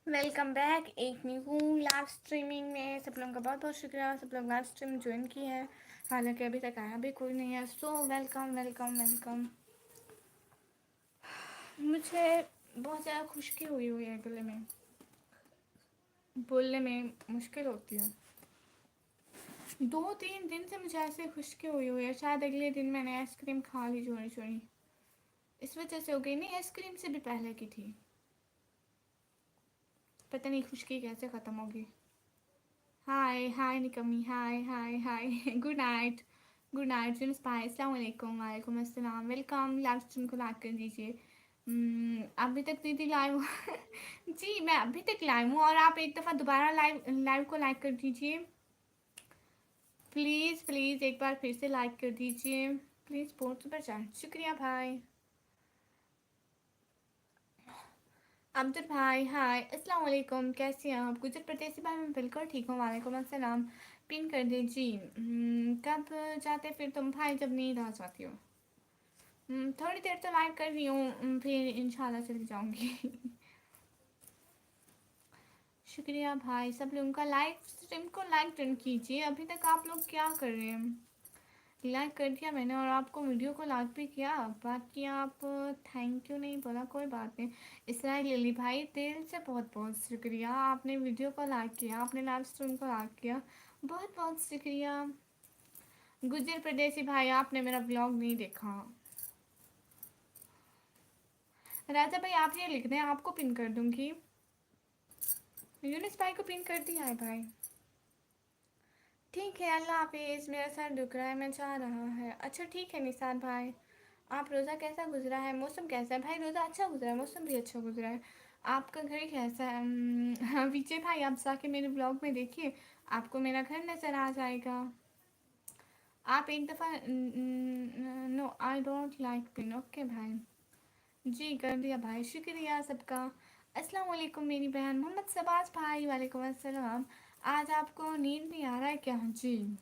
Welcome back एक new live streaming में। सब लोगों का बहुत बहुत शुक्रिया, सब लोग लाइव स्ट्रीम ज्वाइन की है। हालांकि अभी तक आया भी कोई नहीं है, सो वेलकम वेलकम वेलकम। मुझे बहुत ज़्यादा खुशकी हुई है गले में, बोलने में मुश्किल होती है। 2-3 दिन से मुझे ऐसे खुशकी हुई है। शायद अगले दिन मैंने आइसक्रीम खा ली चोरी चोरी, इस वजह से हो गई। नहीं, आइसक्रीम से भी पहले की थी। पता नहीं खुशकी कैसे ख़त्म होगी। हाय हाय निकमी, hi hi hi good night, good night जिन्स भाई, अस्सलाम वालेकुम। वालेकुम अस्सलाम, वेलकम। लाइव स्ट्रीम को लाइक कर दीजिए। अभी तक दीदी लाइव जी मैं अभी तक लाइव हूँ, और आप एक दफ़ा दोबारा लाइव लाइव को लाइक कर दीजिए प्लीज़ प्लीज़। एक बार फिर से लाइक कर दीजिए प्लीज़। बहुत सुपर चैट, शुक्रिया भाई। अब्दुल भाई हाय, अस्सलाम वालेकुम, कैसे हैं आप? गुजर प्रदेशी भाई, मैं बिल्कुल ठीक हूँ, वालेकुम अस्सलाम। पिन कर दे जी। कब जाते फिर तुम भाई? जब नींद आ जाती हो। थोड़ी देर तो लाइव कर रही हूँ, फिर इंशाल्लाह चली जाऊँगी शुक्रिया भाई। सब लोगों का लाइव स्ट्रीम को लाइक डन कीजिए। अभी तक आप लोग क्या कर रहे हैं? लाइक कर दिया मैंने, और आपको वीडियो को लाइक भी किया। बाकी आप थैंक यू नहीं बोला, कोई बात नहीं। इसराइल लिली भाई, दिल से बहुत बहुत शुक्रिया। आपने वीडियो को लाइक किया, आपने लाइव स्ट्रीम को लाइक किया, बहुत बहुत शुक्रिया। गुजर प्रदेशी भाई, आपने मेरा ब्लॉग नहीं देखा। राजा भाई आप ये लिख दें, आपको पिन कर दूंगी। यूनिस भाई को पिन कर दिया है भाई। ठीक है, अल्लाह हाफिज़। मेरा सर दुख रहा है, मैं जा रहा है। अच्छा ठीक है निसार भाई, आप रोज़ा कैसा गुजरा है? मौसम कैसा है भाई? रोज़ा अच्छा गुजरा है, मौसम भी अच्छा गुजरा है। आपका घर कैसा है? हाँ विजय भाई, आप जाके मेरे ब्लॉग में देखिए, आपको मेरा घर नज़र आ जाएगा। आप एक दफ़ा no I don't like pin, okay भाई। जी कर दिया भाई, शुक्रिया सबका। अस्सलाम वालेकुम मेरी बहन मोहम्मद शबाज भाई, वालेकुम अस्सलाम। आज आपको नींद नहीं आ रहा है क्या? जी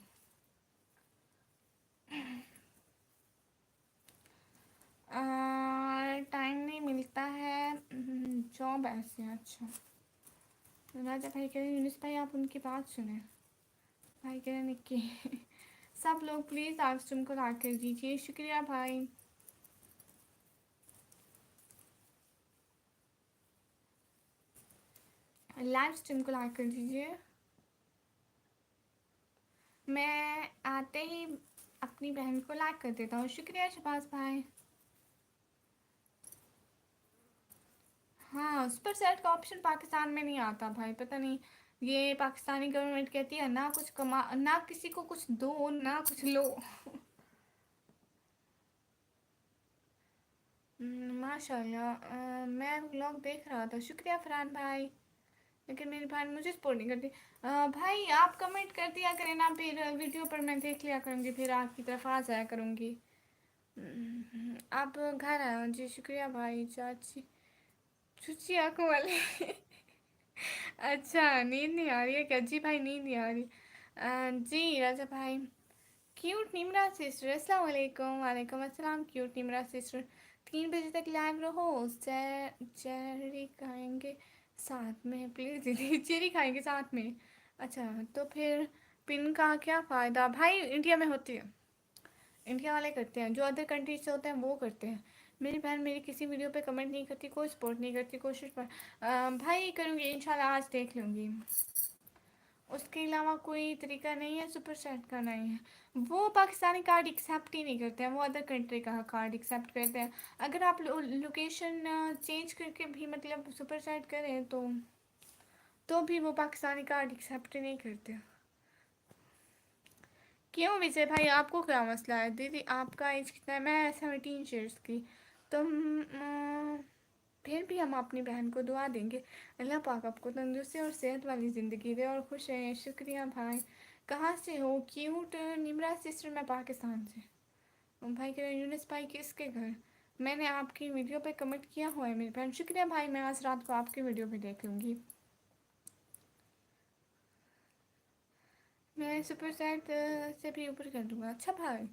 टाइम नहीं मिलता है, जॉब ऐसे है। अच्छा राजा भाई कह रहे हैं यूनिस भाई आप उनकी बात सुने। भाई कह रहे हैं निक्की सब लोग प्लीज़ आप स्ट्रीम को लाइक कर दीजिए, शुक्रिया भाई। लाइव स्ट्रीम को लाइक कर दीजिए। मैं आते ही अपनी बहन को लाइक कर देता हूँ, शुक्रिया शबाज भाई। हाँ सुपर सेट का ऑप्शन पाकिस्तान में नहीं आता भाई, पता नहीं। ये पाकिस्तानी गवर्नमेंट कहती है ना कुछ कमा, ना किसी को कुछ दो ना कुछ लो माशाल्लाह। मैं व्लॉग देख रहा था, शुक्रिया फरहान भाई। लेकिन मेरी बहन मुझे सपोर्ट नहीं करती। भाई आप कमेंट कर दिया करें ना, फिर वीडियो पर मैं देख लिया करूँगी, फिर आपकी तरफ आ जाया करूँगी। आप घर आए हो जी, शुक्रिया भाई। चाची चुची आंखों वाले अच्छा नींद नहीं आ रही है क्या? जी भाई नींद नहीं आ रही। जी राजा भाई। क्यूट निमरा सिस्टर, अस्सलाम वालेकुम। वालेकुम अस्सलाम क्यूट निमरा सिस्टर। 3 बजे तक लाइव रहो। चेरी खाएंगे साथ में प्लीज़ दीदी चेरी खाएंगे साथ में। अच्छा तो फिर पिन का क्या फ़ायदा भाई? इंडिया में होती है, इंडिया वाले करते हैं, जो अदर कंट्रीज से होते हैं वो करते हैं। मेरी बहन मेरी किसी वीडियो पे कमेंट नहीं करती, कोई सपोर्ट नहीं करती, कोशिश पर भाई करूँगी इंशाल्लाह, आज देख लूँगी। उसके अलावा कोई तरीका नहीं है, सुपर चैट का नहीं है। वो पाकिस्तानी कार्ड एक्सेप्ट ही नहीं करते हैं, वो अदर कंट्री का कार्ड एक्सेप्ट करते हैं। अगर आप लोकेशन चेंज करके भी मतलब सुपर चैट करें तो भी वो पाकिस्तानी कार्ड एक्सेप्ट ही नहीं करते। क्यों विजय भाई आपको क्या मसला है? दीदी आपका एज कितना है? मैं 17 ईयर्स की। तो फिर भी हम अपनी बहन को दुआ देंगे, अल्लाह पाक आपको तंदुरुस्ती और सेहत वाली ज़िंदगी दे और खुश रहें। शुक्रिया भाई। कहाँ से हो? क्यूट निमरा सिस्टर, मैं पाकिस्तान से। भाई कह रहे हैं यूनिस भाई किसके घर? मैंने आपकी वीडियो पे कमेंट किया हुआ है मेरी बहन। शुक्रिया भाई, मैं आज रात को आपकी वीडियो भी देख लूँगी। मैं सुपर चैट से भी ऊपर कर दूँगा। अच्छा भाई।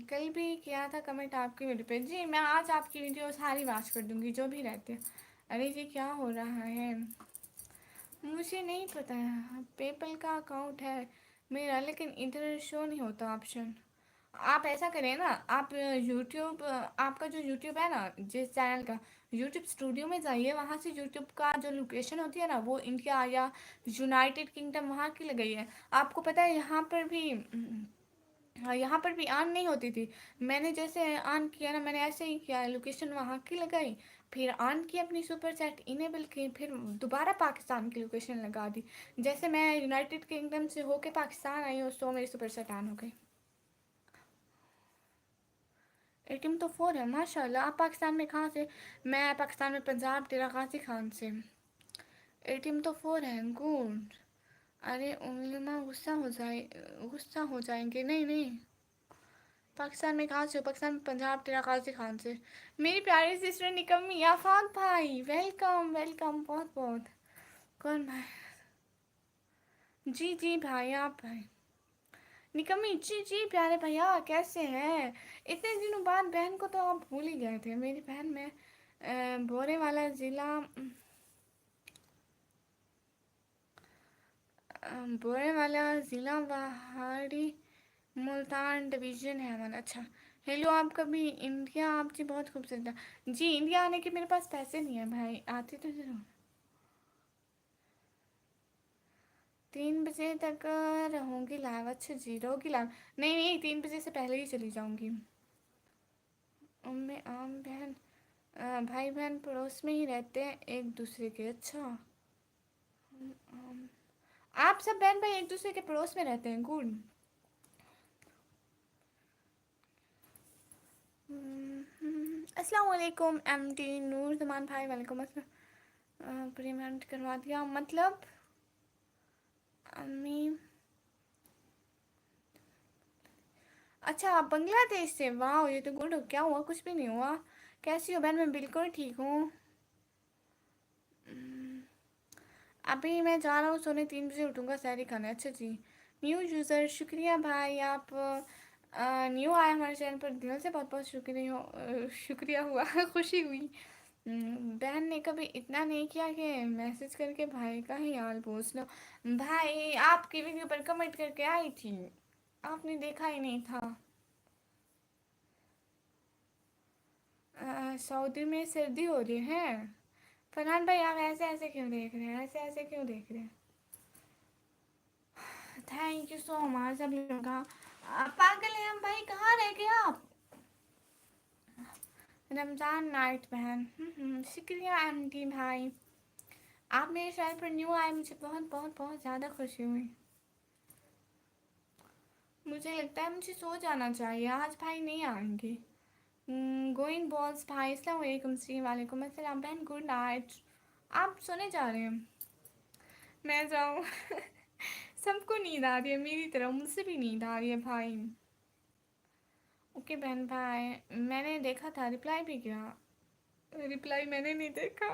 कल भी किया था कमेंट आपकी वीडियो पे। जी मैं आज आपकी वीडियो सारी वॉच कर दूँगी जो भी रहते हैं। अरे जी क्या हो रहा है? मुझे नहीं पता है, पेपल का अकाउंट है मेरा, लेकिन इधर शो नहीं होता ऑप्शन। आप ऐसा करें ना, आप यूट्यूब, आपका जो यूट्यूब है ना जिस चैनल का, यूट्यूब स्टूडियो में जाइए, वहाँ से यूट्यूब का जो लोकेशन होती है ना वो इंडिया या यूनाइटेड किंगडम वहाँ की लगाई है। आपको पता है यहाँ पर भी, हाँ यहाँ पर भी ऑन नहीं होती थी। मैंने जैसे ऑन किया ना, मैंने ऐसे ही किया, लोकेशन वहाँ की लगाई, फिर ऑन की अपनी सुपर चैट इनेबल की, फिर दोबारा पाकिस्तान की लोकेशन लगा दी। जैसे मैं यूनाइटेड किंगडम से होके पाकिस्तान आई हूँ तो मेरी सुपर चैट ऑन हो गई। एटीएम तो 4 है माशाल्लाह। आप पाकिस्तान में कहाँ से? मैं पाकिस्तान में पंजाब टेरा गाजी खान से। एटीएम तो 4 है, गुड। अरे उम्मा गुस्सा हो जाएंगे। नहीं नहीं, पाकिस्तान में कहाँ से हो? पाकिस्तान में पंजाब टेरा गाजी खान से। मेरी प्यारी सिस्टर निकम्मी आफाक भाई, वेलकम वेलकम बहुत बहुत। कौन भाई? जी जी भाई, आप भाई निकम्मी, जी जी प्यारे भैया कैसे हैं? इतने दिनों बाद बहन को तो आप भूल ही गए थे। मेरी बहन में बोरे वाला ज़िला, बोरे वाला ज़िला पहाड़ी मुल्तान डिवीज़न है हमारा। अच्छा, हेलो। आप कभी इंडिया, आप जी बहुत खूबसूरत है जी। इंडिया आने के मेरे पास पैसे नहीं है भाई, आती तो ज़रूर। 3 बजे तक रहूँगी लाइव। अच्छा जी, रहोगी लाइव? नहीं नहीं, 3 बजे से पहले ही चली जाऊँगी। मैं आम बहन, भाई बहन पड़ोस में ही रहते हैं एक दूसरे के। अच्छा, आप सब बहन भाई एक दूसरे के पड़ोस में रहते हैं, गुड। अस्सलाम वालेकुम एमटी नूर जमान भाई, वालेकुम अस्सलाम। पेमेंट करवा दिया मतलब? अम्मी, अच्छा आप बांग्लादेश से? वाह, ये तो गुड हो। क्या हुआ? कुछ भी नहीं हुआ। कैसी हो बहन? मैं बिल्कुल ठीक हूँ। अभी मैं जा रहा हूँ सोने, 3 बजे उठूँगा सैरी खाने। अच्छा जी, न्यू यूज़र शुक्रिया भाई। आप न्यू आए हमारे चैनल पर, दिल से बहुत बहुत शुक्रिया शुक्रिया हुआ खुशी हुई। बहन ने कभी इतना नहीं किया कि मैसेज करके भाई का ही हाल पूछ लो। भाई आपकी वीडियो पर कमेंट करके आई थी, आपने देखा ही नहीं था। सऊदी में सर्दी हो रही है। फरहान भाई आप ऐसे ऐसे क्यों देख रहे हैं? ऐसे ऐसे क्यों देख रहे हैं? थैंक यू सो मच सब लोगों का। पागल है हम भाई, कहाँ रह गए आप? रमज़ान नाइट बहन। शुक्रिया एमटी भाई, आप मेरे चैनल पर न्यू आए, मुझे बहुत बहुत बहुत ज़्यादा खुशी हुई। मुझे लगता है मुझे सो जाना चाहिए, आज भाई नहीं आएंगे। गोइंग बॉल्स भाई, अस्सलाम वालेकुम जी। वालेकुम अस्सलाम बहन, गुड नाइट। आप सोने जा रहे हैं? मैं जाऊँ? सबको नींद आ रही है मेरी तरह, मुझसे भी नींद आ रही है भाई। ओके बहन भाई, मैंने देखा था, रिप्लाई भी किया। रिप्लाई मैंने नहीं देखा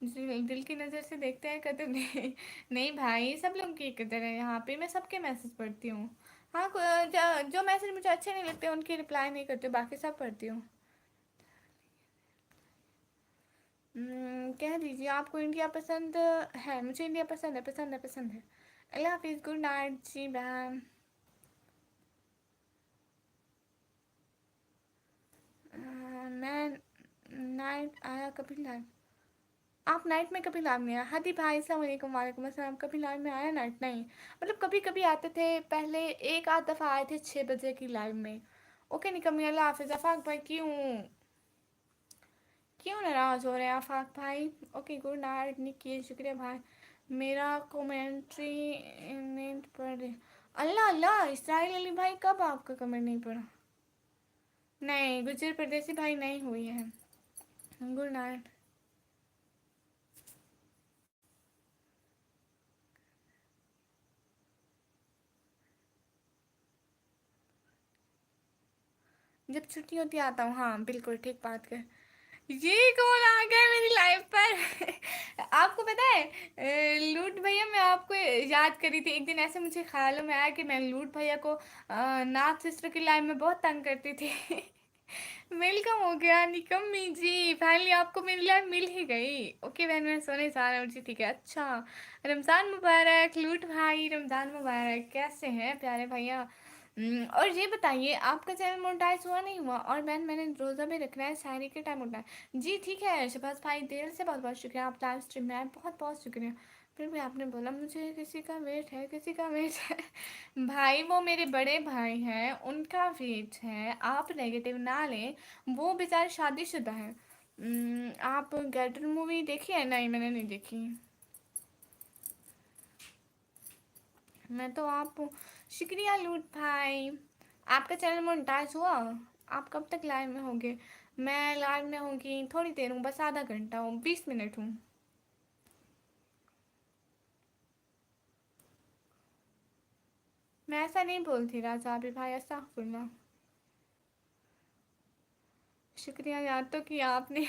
जी, दिल की नज़र से देखते हैं कदर नहीं। नहीं भाई, सब लोग की कदर है यहाँ पे, मैं सबके मैसेज पढ़ती हूँ। हाँ, जो मैसेज मुझे अच्छे नहीं लगते उनकी रिप्लाई नहीं करती हूँ, बाकी सब पढ़ती हूँ। कह दीजिए आपको इंडिया पसंद है? मुझे इंडिया पसंद है, पसंद है, पसंद है। अल्लाह हाफिज़, गुड नाइट जी मैम। मैं नाइट आया कभी लाइव? आप नाइट में कभी लाइव नहीं आया? हदी भाई अस्सलाम वालेकुम। वालेकुम अस्सलाम। कभी लाइव में आया नाइट? नहीं, मतलब कभी कभी आते थे पहले, एक आध दफ़ा आए थे 6 बजे की लाइव में। ओके निकम्मी, अल्लाह हाफिज़। आफाक भाई क्यों, क्यों नाराज़ हो रहे हैं आफाक भाई? ओके गुड नाइट निकी, शुक्रिया भाई। मेरा कमेंट्री नहीं पढ़ रहे? अल्लाह अल्लाह, इसराइल अली भाई कब आपका कमेंट नहीं पढ़ा? नहीं, गुजर परदेसी भाई नहीं हुई है। Good night. जब छुट्टी होती आता हूँ, हाँ बिल्कुल ठीक बात कर। ये कौन आ गया मेरी लाइफ पर? आपको पता है, लूट भैया, मैं आपको याद करी थी एक दिन, ऐसे मुझे ख्यालों में आया कि मैं लूट भैया को नाथ सिस्टर की लाइफ में बहुत तंग करती थी। वेलकम हो गया निकम्मी जी, फाइनली आपको मेरी लाइफ मिल ही गई। ओके बहन, मैं सोने जा रहा हूँ जी। ठीक है, अच्छा रमज़ान मुबारक लूट भाई, रमज़ान मुबारक। कैसे हैं प्यारे भैया? और ये बताइए आपका चैनल मोनेटाइज हुआ नहीं हुआ? और बहन मैंने रोज़ा भी रखना है, शायरी के टाइम उठना है जी। ठीक है शहबाज भाई, दिल से बहुत बहुत शुक्रिया, आप लाइव स्ट्रीम में आए, बहुत बहुत शुक्रिया। फिर भी आपने बोला मुझे किसी का वेट है, किसी का वेट है। भाई वो मेरे बड़े भाई हैं, उनका वेट है, आप नेगेटिव ना लें। वो बेचारे शादीशुदा हैं। आप गदर मूवी देखी है? नहीं मैंने नहीं देखी। मैं तो आप शुक्रिया लूट भाई। आपका चैनल मोनेटाइज हुआ? आप कब तक लाइव में होंगे? मैं लाइव में होंगी थोड़ी देर हूँ, बस आधा घंटा हूँ, 20 मिनट हूँ। मैं ऐसा नहीं बोलती राजा अभी भाई, ऐसा बोलना। शुक्रिया याद तो किया आपने।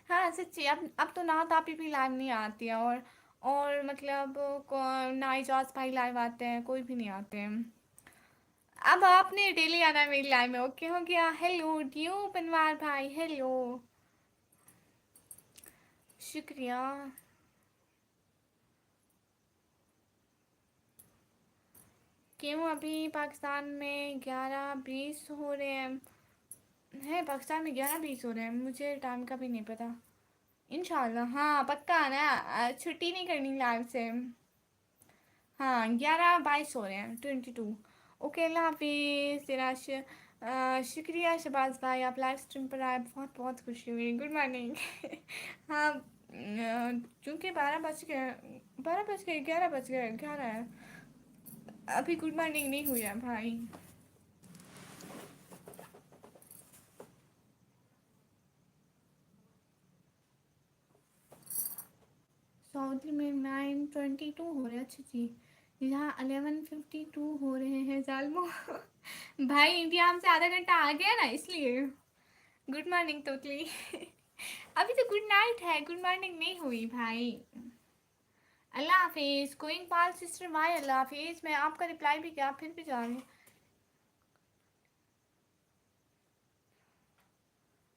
हाँ सच्ची, अब तो नात आप ही भी लाइव नहीं आती है, और मतलब ना इजाज भाई लाइव आते हैं, कोई भी नहीं आते हैं। अब आपने डेली आना है मेरी लाइव में, ओके हो गया। हेलो ड्यू बनवार भाई, हेलो। शुक्रिया। क्यों अभी पाकिस्तान में 11:20 हो रहे हैं पाकिस्तान में 11:20 हो रहे हैं, मुझे टाइम का भी नहीं पता। इंशाल्लाह हाँ पक्का आना, छुट्टी नहीं करनी लाइव से। हाँ 11:22 हो रहे हैं, 22। ओके अल्लाह हाफिज़ तेरा शुक्रिया शबाज भाई, आप लाइव स्ट्रीम पर आए, बहुत बहुत खुशी हुई। Good morning. हाँ चूँकि 12 बज गए, 12 बज गए, 11 बज गए, 11 है अभी, गुड मॉर्निंग नहीं हुई है भाई। सऊदी में 9:22 हो रहे हैं, अच्छा जी। यहाँ 11:52 हो रहे हैं जालमो। भाई इंडिया हमसे आधा घंटा आ गया ना, इसलिए। गुड मॉर्निंग तोतली। अभी तो गुड नाइट है, गुड मॉर्निंग नहीं हुई भाई। अल्लाह हाफिज़ गोइंग पाल सिस्टर भाई, अल्लाह हाफिज़। मैं आपका रिप्लाई भी किया, फिर भी जा रही हूँ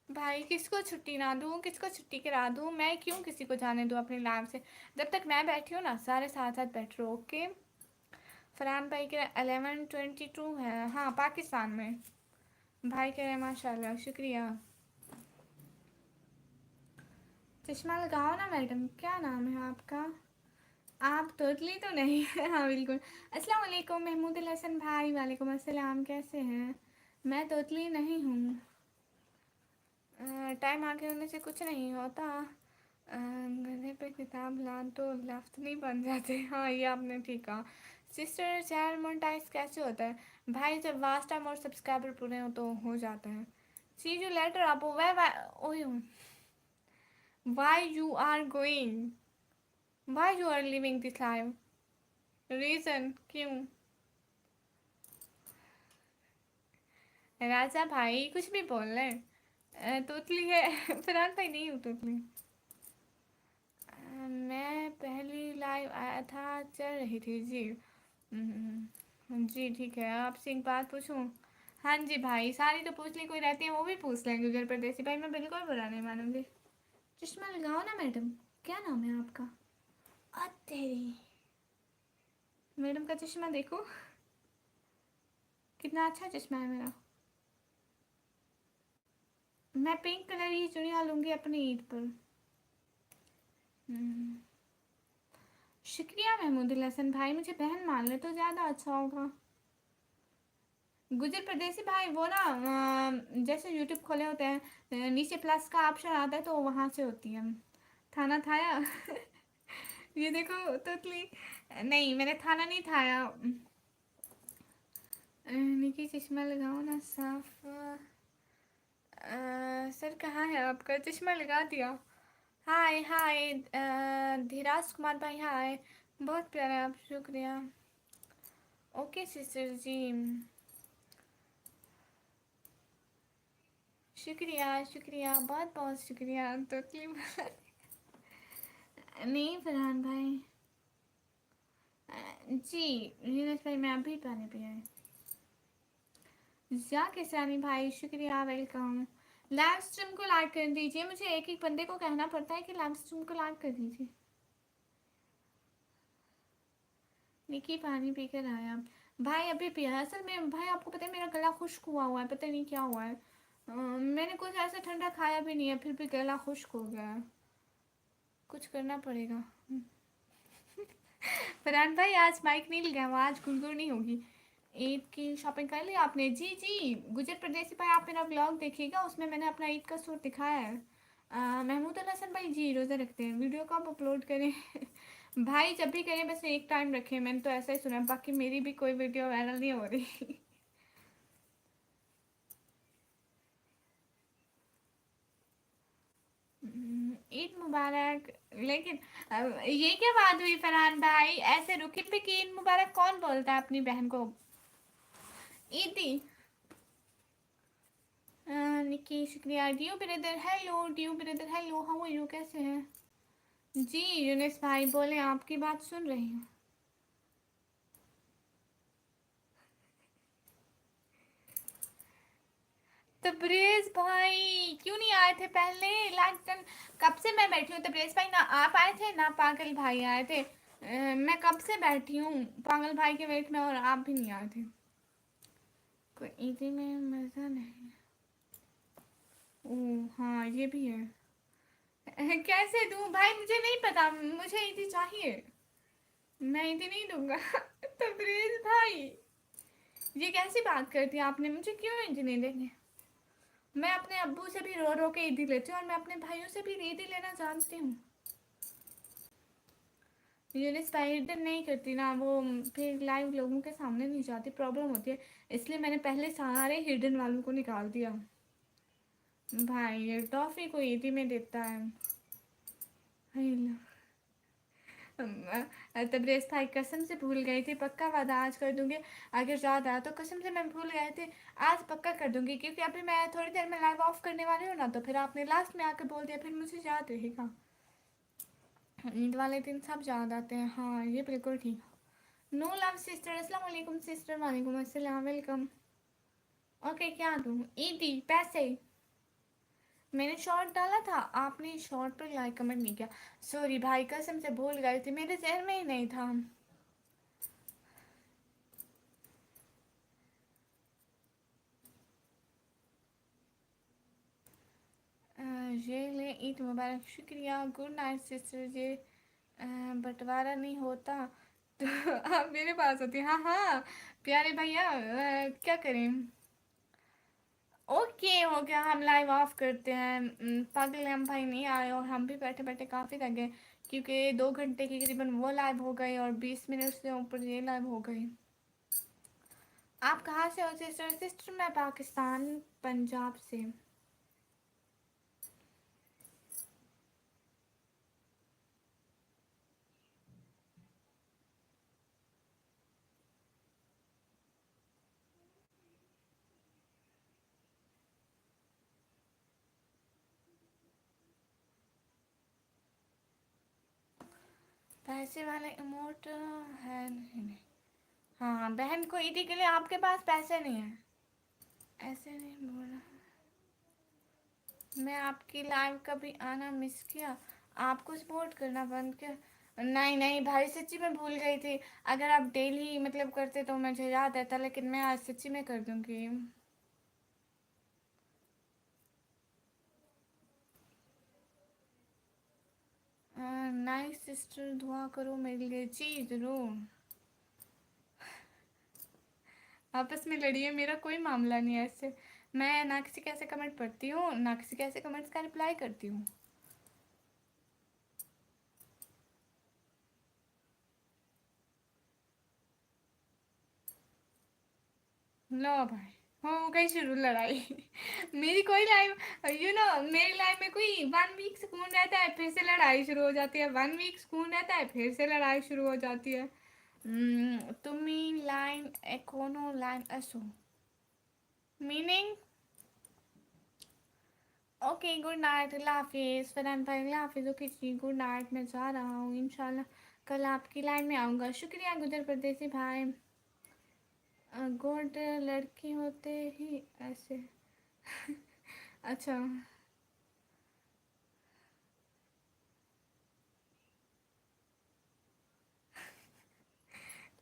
भाई। किसको छुट्टी ना दूँ, किसको छुट्टी करा दूँ? मैं क्यों किसी को जाने दूँ अपनी लैब से? जब तक मैं बैठी हूँ ना, सारे साथ साथ बैठ रहो, ओके। फरहान भाई के 11:22 है, हाँ पाकिस्तान में। भाई कह रहे हैं माशाल्लाह, शुक्रिया। चश्मा लगाओ ना मैडम, क्या नाम है आपका? आप तोतली तो नहीं है? हाँ बिल्कुल। अस्सलाम वालेकुम महमूद अल हसन भाई, वालेकुम अस्सलाम, कैसे हैं? मैं तोतली नहीं हूँ। टाइम आगे होने से कुछ नहीं होता। गले पे किताब ला तो लफ्ज नहीं बन जाते। हाँ ये आपने ठीक कहा। सिस्टर चैनल मोनेटाइज कैसे होता है? भाई जब वास्ट टाइम और सब्सक्राइबर पूरे हो तो हो जाता है। सी यू लेटर आप oh why you are going, why you are living this life, reason क्यों? राजा भाई कुछ भी बोल रहे हैं। तोतली है। फरहान भाई नहीं हूँ तोतली। मैं पहली लाइव आया था, चल रही थी जी। जी ठीक है, आपसे एक बात पूछूं? हाँ जी भाई, सारी तो पूछ ली, कोई रहती है वो भी पूछ लेंगे घर परदेसी भाई, मैं बिल्कुल बुरा नहीं मानूंगी। चश्मा लगाओ ना मैडम, क्या नाम है आपका? तेरी मैडम का चश्मा देखो, कितना अच्छा चश्मा है मेरा। मैं पिंक कलर की चुड़िया लूंगी अपनी ईद पर। हम्म, शुक्रिया महमूद हसन भाई, मुझे बहन मान ले तो ज़्यादा अच्छा होगा। गुजर परदेसी भाई वो ना जैसे यूट्यूब खोले होते हैं, नीचे प्लस का ऑप्शन आता है तो वहाँ से होती है। थाना थाया। ये देखो तोतली, नहीं मैंने थाना नहीं थाया। निकी चश्मा लगाओ ना साफ। सर कहाँ है आपका? चश्मा लगा दिया। हाय हाय धीराज कुमार भाई, हाय, बहुत प्यारा आप, शुक्रिया। ओके सिस्टर जी, शुक्रिया शुक्रिया, बहुत बहुत शुक्रिया तोतली। नहीं फरहान भाई। जी नीरज भाई, मैं अभी पानी पिया है या किसानी भाई शुक्रिया, वेलकम। लाइव स्ट्रीम को लाइक कर दीजिए, मुझे एक एक बंदे को कहना पड़ता है कि लाइव स्ट्रीम को लाइक कर दीजिए। निकी पानी पी कर आया भाई, अभी पिया असल में भाई, आपको पता है मेरा गला खुश्क हुआ हुआ है, पता नहीं क्या हुआ है। मैंने कुछ ऐसा ठंडा खाया भी नहीं है, फिर भी गला खुश्क हो गया है, कुछ करना पड़ेगा। फरहान भाई आज माइक नहीं लगा, आज गुनगुन नहीं होगी। ईद की शॉपिंग कर ली आपने? जी जी गुजर प्रदेशी भाई, आप मेरा ब्लॉग देखिएगा, उसमें मैंने अपना ईद का सूट दिखाया है। महमूद अल हसन भाई जी रोज़ा रखते हैं, वीडियो कब अपलोड करें? भाई जब भी करें बस एक टाइम रखें, मैंने तो ऐसा ही सुना, बाकी मेरी भी कोई वीडियो वायरल नहीं हो रही। ईद मुबारक। लेकिन ये क्या बात हुई फरहान भाई, ऐसे रुकी पे कि ईद मुबारक कौन बोलता है अपनी बहन को? ईदी। निकी शुक्रिया। Due brother hello, due brother hello, how are you, कैसे हैं? जी यूनिस भाई बोले, आपकी बात सुन रही हूँ। तबरेज भाई क्यों नहीं आए थे पहले? लाइक कब से मैं बैठी हूँ तबरेज भाई, ना आप आए थे ना पागल भाई आए थे। मैं कब से बैठी हूँ पागल भाई के वेट में, और आप भी नहीं आए थे। कोई इजी में मज़ा नहीं। ओह हाँ ये भी है। कैसे दूँ भाई, मुझे नहीं पता, मुझे इजी चाहिए, मैं इजी नहीं दूंगा। तबरेज भाई ये कैसी बात करती है आपने, मुझे क्यों इजी नहीं देंगे? मैं अपने अब्बू से भी रो रो के ईदी लेती हूँ, और मैं अपने भाइयों से भी ईदी लेना जानती हूँ। यूनिस भाई हिडन नहीं करती ना वो, फिर लाइव लोगों के सामने नहीं जाती, प्रॉब्लम होती है, इसलिए मैंने पहले सारे हिडन वालों को निकाल दिया। भाई ये टॉफ़ी को ईदी में देता है। तबरेज़ भाई कसम से भूल गई थी, पक्का वादा आज कर दूंगी, अगर याद आया तो, कसम से मैं भूल गए थे, आज पक्का कर दूंगी, क्योंकि अभी मैं थोड़ी देर में लाइव ऑफ करने वाली हूँ ना, तो फिर आपने लास्ट में आकर बोल दिया, फिर मुझे याद रहेगा। ईद वाले दिन सब याद आते हैं, हाँ ये बिल्कुल ठीक। नो लव सिस्टर, अस्सलाम वालेकुम सिस्टर, वालेकुम अस्सलाम, वेलकम। ओके क्या दूँ? ईदी पैसे। मैंने शॉर्ट डाला था, आपने शॉर्ट पर लाइक कमेंट नहीं किया, सॉरी भाई कसम से भूल गए थे, मेरे जहन में ही नहीं था। ये ले ईद मुबारक, शुक्रिया, गुड नाइट सिस्टर जी। बंटवारा नहीं होता तो आप मेरे पास होती, हाँ हाँ प्यारे भैया, क्या करें। ओके हो गया, हम लाइव ऑफ करते हैं। पागल हम भाई नहीं आए, और हम भी बैठे बैठे काफ़ी थक गए, क्योंकि 2 घंटे की करीबन वो लाइव हो गई, और 20 मिनट से ऊपर ये लाइव हो गई। आप कहाँ से हो सिस्टर? सिस्टर मैं पाकिस्तान, पंजाब से। पैसे वाले इमोट है नहीं। हाँ बहन को ईदी के लिए आपके पास पैसे नहीं है, ऐसे नहीं बोला। मैं आपकी लाइव कभी आना मिस किया, आपको सपोर्ट करना बंद किया? नहीं नहीं भाई सच्ची में भूल गई थी, अगर आप डेली मतलब करते तो मुझे याद रहता, लेकिन मैं आज सच्ची में कर दूंगी। नाइस सिस्टर, दुआ करो मेरे लिए जी जरूर। आपस में लड़िए, मेरा कोई मामला नहीं है ऐसे, मैं ना किसी कैसे कमेंट पढ़ती हूँ, ना किसी कैसे कमेंट्स का रिप्लाई करती हूँ। लो भाई हो गई शुरू लड़ाई। मेरी कोई लाइफ, मेरी लाइफ में कोई 1 वीक सुकून रहता है, फिर से लड़ाई शुरू हो जाती है, 1 वीक सुकून रहता है, फिर से लड़ाई शुरू हो जाती है। तुम्ही लाइन एकोनो लाइन असो मीनिंग। ओके गुड नाइट, अल्लाह हाफिज़ फरहान भाई, अल्लाह हाफिज़। ओके जी गुड नाइट, मैं जा रहा हूँ, इंशाल्लाह कल आपकी लाइन में आऊँगा। शुक्रिया गुजर परदेसी भाई। गुड लड़की होते ही ऐसे। अच्छा।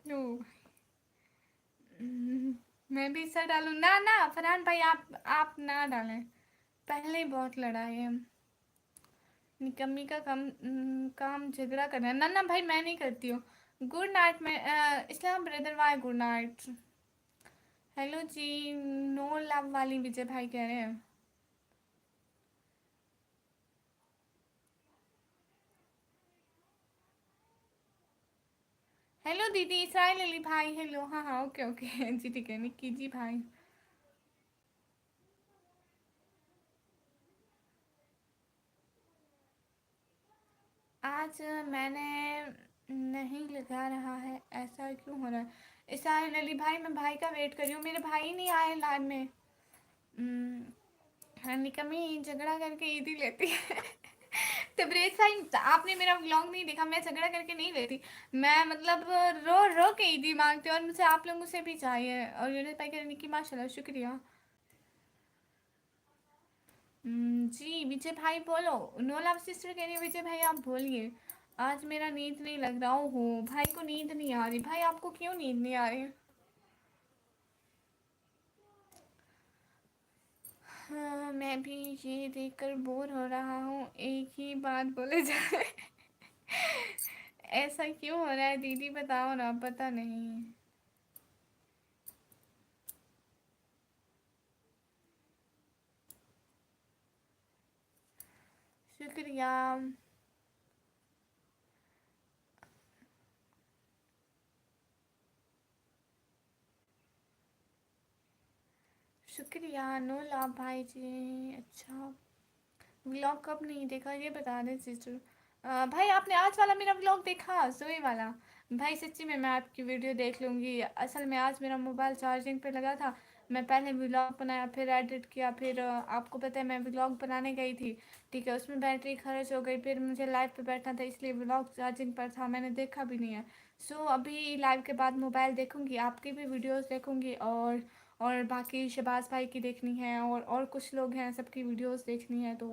लो। मैं भी सर डालूं ना? ना फरहान भाई, आप ना डालें। पहले ही बहुत लड़ाई है। निकम्मी का काम झगड़ा करना है। ना ना भाई, मैं नहीं करती हूँ। Good night. मैं Islam brother, why good night. Hello जी। नो लव वाली विजय भाई कह रहे हैं। हेलो दीदी इसराइल अली भाई, हेलो। हाँ हाँ, ओके ओके। जी ठीक है, निक्की जी भाई। आज मैंने नहीं लगा रहा है, ऐसा क्यों हो रहा है? इसराइल अली भाई, मैं भाई का वेट कर रही हूँ, मेरे भाई नहीं आए लाइन में। हाँ, निकम्मी झगड़ा करके ईद ही लेती है। तबरेज भाई, आपने मेरा व्लॉग नहीं देखा, मैं झगड़ा करके नहीं लेती। मैं मतलब रो रो के ईदी मांगती हूँ, और मुझे आप लोगों से भी चाहिए। और यूनिस भाई कह रहे निकी माशाल्लाह, शुक्रिया। जी विजय भाई बोलो। नो लव सिस्टर कह रही है विजय भाई, आप बोलिए। आज मेरा नींद नहीं लग रहा हो। भाई को नींद नहीं आ रही। भाई आपको क्यों नींद नहीं आ रही? हाँ, मैं भी ये देखकर बोर हो रहा हूँ, एक ही बात बोले जा रहे। ऐसा क्यों हो रहा है दीदी, बताओ ना, पता नहीं। शुक्रिया। शुक्रिया नो लाभ भाई जी। अच्छा, व्लॉग कब नहीं देखा ये बता दें सिस्टर। भाई आपने आज वाला मेरा व्लॉग देखा, सोई वाला? भाई सच्ची में मैं आपकी वीडियो देख लूँगी। असल में आज मेरा मोबाइल चार्जिंग पे लगा था। मैं पहले व्लॉग बनाया, फिर एडिट किया, फिर आपको पता है मैं व्लॉग बनाने गई थी। ठीक है, उसमें बैटरी खर्च हो गई, फिर मुझे लाइव पे बैठना था, इसलिए व्लॉग चार्जिंग पर था, मैंने देखा भी नहीं है। सो अभी लाइव के बाद मोबाइल देखूँगी, आपकी भी वीडियोज़ देखूँगी, और बाकी शहबाज भाई की देखनी है, और कुछ लोग हैं, सबकी वीडियोज़ देखनी है। तो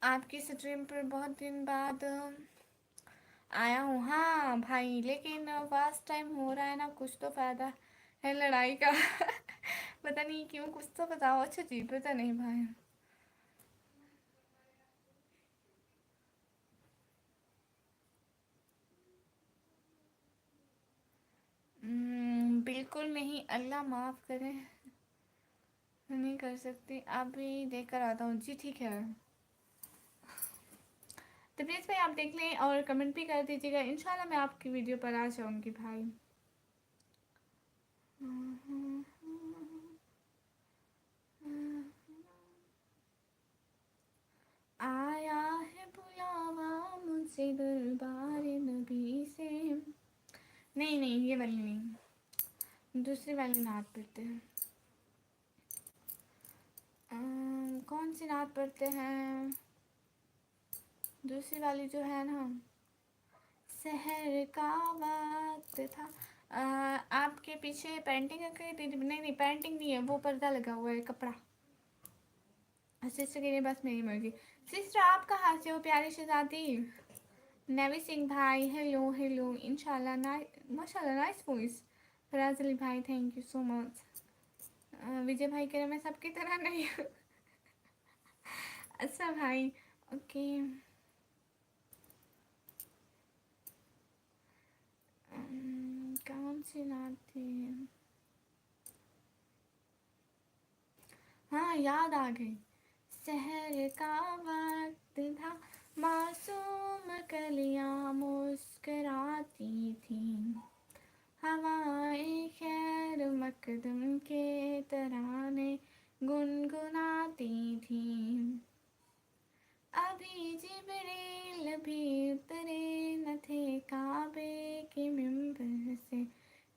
आपकी स्ट्रीम पर बहुत दिन बाद आया हूँ। हाँ भाई, लेकिन फर्स्ट टाइम हो रहा है ना, कुछ तो फ़ायदा है लड़ाई का। पता नहीं क्यों, कुछ तो बताओ। अच्छा जी, पता नहीं भाई। बिल्कुल नहीं, अल्लाह माफ़ करे। नहीं कर सकती, अभी देख कर आता हूँ। जी ठीक है। तो प्लीज़ भाई आप देख लें और कमेंट भी कर दीजिएगा, इंशाल्लाह मैं आपकी वीडियो पर आ जाऊँगी भाई। आया है बुलावा मुझसे दरबार नबी से। नहीं नहीं, ये वाली नहीं, दूसरी वाली नात पढ़ते हैं। कौन सी नात पढ़ते हैं? दूसरी वाली जो है ना, शहर का वक्त था। आपके पीछे पेंटिंग है? नहीं नहीं, पेंटिंग नहीं है, वो पर्दा लगा हुआ है, कपड़ा। सिस्टर के लिए बस मेरी मर्जी। सिस्टर आप कहाँ से हो प्यारी शहजादी? नेवी सिंह भाई, हेलो हेलो। इंशाल्लाह ना, माशाल्लाह नाइस वॉइस। फराज अली भाई, थैंक यू सो मच। विजय भाई कह रहे मैं सबकी तरह नहीं हूँ। अच्छा भाई, ओके। कौन सी नात थी? हाँ याद आ गई। शहर का वक्त था, मासूम कलियां मुस्कराती थी, हवाएं खैर मकदम के तराने गुनगुनाती थी। अभी जिब्रील भी उतरे न थे काबे के मिंबर से,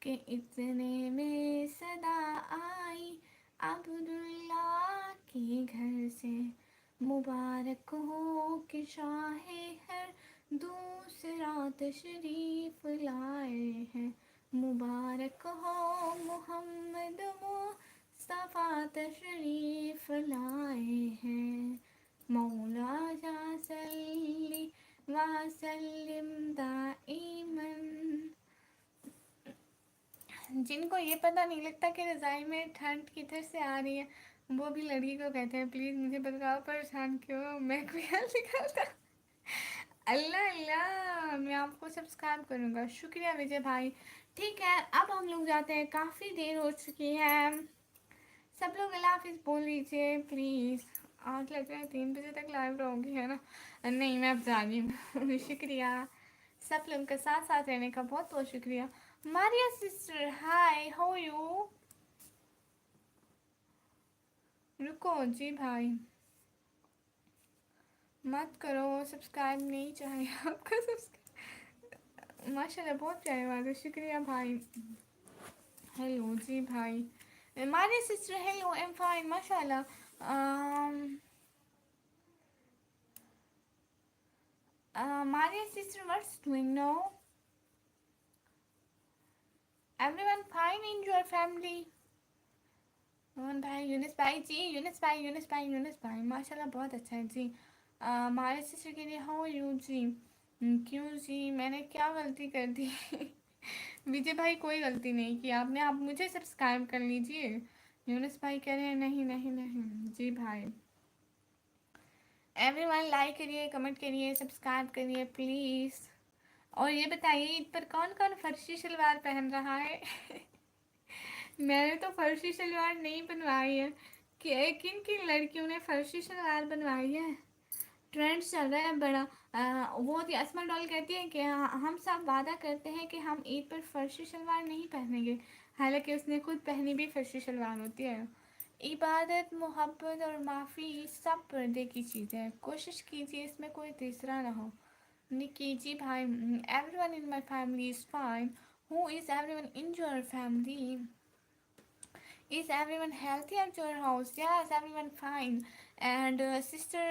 कि इतने में सदा आई अब्दुल्ला के घर से। मुबारक हो कि शाहे हर दूसरा तशरीफ लाए हैं, मुबारक हो मोहम्मद मुस्तफ़ा तशरीफ लाए हैं। मौला जा सल्ली व सल्लिम दाइमन। जिनको ये पता नहीं लगता कि रज़ाई में ठंड किधर से आ रही है, वो भी लड़की को कहते हैं प्लीज़ मुझे बताओ परेशान क्यों हो? मैं कोई हल निकालता। अल्लाह अल्लाह, मैं आपको सब्सक्राइब करूँगा। शुक्रिया विजय भाई। ठीक है, अब हम लोग जाते हैं, काफ़ी देर हो चुकी है। सब लोग अल्लाह हाफिज़ बोल लीजिए प्लीज़। आज लग रहा है 3 बजे तक लाइव रहूँगी, है ना? नहीं, मैं अब जा रही हूँ। शुक्रिया सब लोगों का साथ साथ रहने का, बहुत बहुत शुक्रिया। Maria sister hi, how you? रुको जी भाई, मत करो सब्सक्राइब, नहीं चाहिए आपका सब्सक्राइब। माशाल्लाह बहुत प्यारी बात है, शुक्रिया भाई। हेलो जी भाई, Maria sister hello, I am fine माशाल्लाह। Maria sister, what's doing now? Everyone fine in your family? Mohan भाई, यूनिस भाई जी, यूनिस भाई, यूनिस भाई, यूनिस भाई माशाल्लाह बहुत अच्छा है जी। मारिया सिस्टर के लिए हाउ यू जी? क्यों जी, मैंने क्या गलती कर दी? विजय भाई कोई गलती नहीं की आपने, आप मुझे सब्सक्राइब कर लीजिए। यूनिस भाई कह रहे हैं नहीं नहीं नहीं जी भाई। एवरीवन लाइक करिए, कमेंट करिए, सब्सक्राइब करिए प्लीज़। और ये बताइए ईद पर कौन कौन फर्शी शलवार पहन रहा है? मैंने तो फर्शी शलवार नहीं बनवाई है। कि किन किन लड़कियों ने फर्शी शलवार बनवाई है? ट्रेंड चल रहा है बड़ा। वो असमा डॉल कहती है कि हम सब वादा करते हैं कि हम ईद पर फर्शी शलवार नहीं पहनेंगे, हालांकि उसने खुद पहनी भी फर्शी शलवार होती है। इबादत, मोहब्बत और माफ़ी सब पर्दे की चीज़ें हैं, कोशिश कीजिए इसमें कोई तीसरा ना हो। Nikki ji bhai, everyone in my family is fine. Who is everyone in your family? Is everyone healthy at your house? Yes, everyone fine. And sister,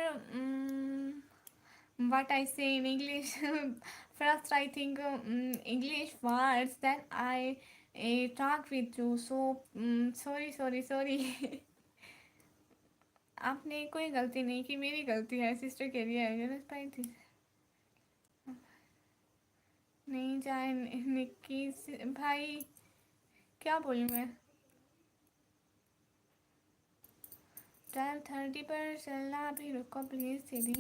what I say in English? First, I think English words. Then I talk with you. So sorry, sorry, sorry. आपने कोई गलती नहीं की, मेरी गलती है। Sister कह रही है यूनुस भाई थी नहीं जाए। निक्की भाई क्या बोलूँ मैं? 12:30 पर चलना, अभी रुको प्लीज़ दीदी।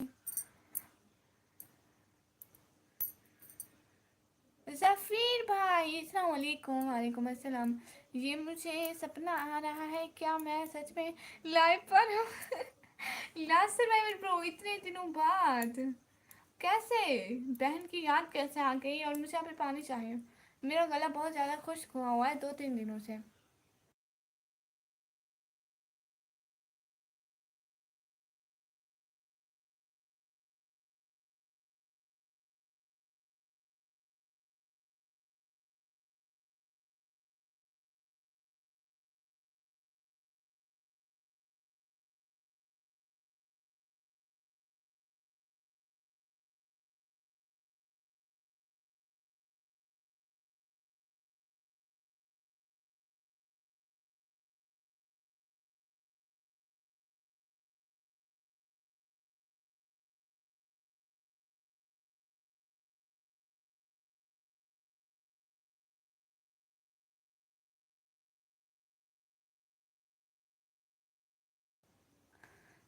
ज़फ़ीर भाई अस्सलाम वालेकुम। वालेकुम अस्सलाम। ये मुझे सपना आ रहा है, क्या मैं सच में लाइव पर हूँ? लास्ट सर्वाइवल प्रो इतने दिनों बाद कैसे? बहन की याद कैसे आ गई? और मुझे अभी पानी चाहिए, मेरा गला बहुत ज़्यादा खुश्क हुआ है 2-3 दिनों से।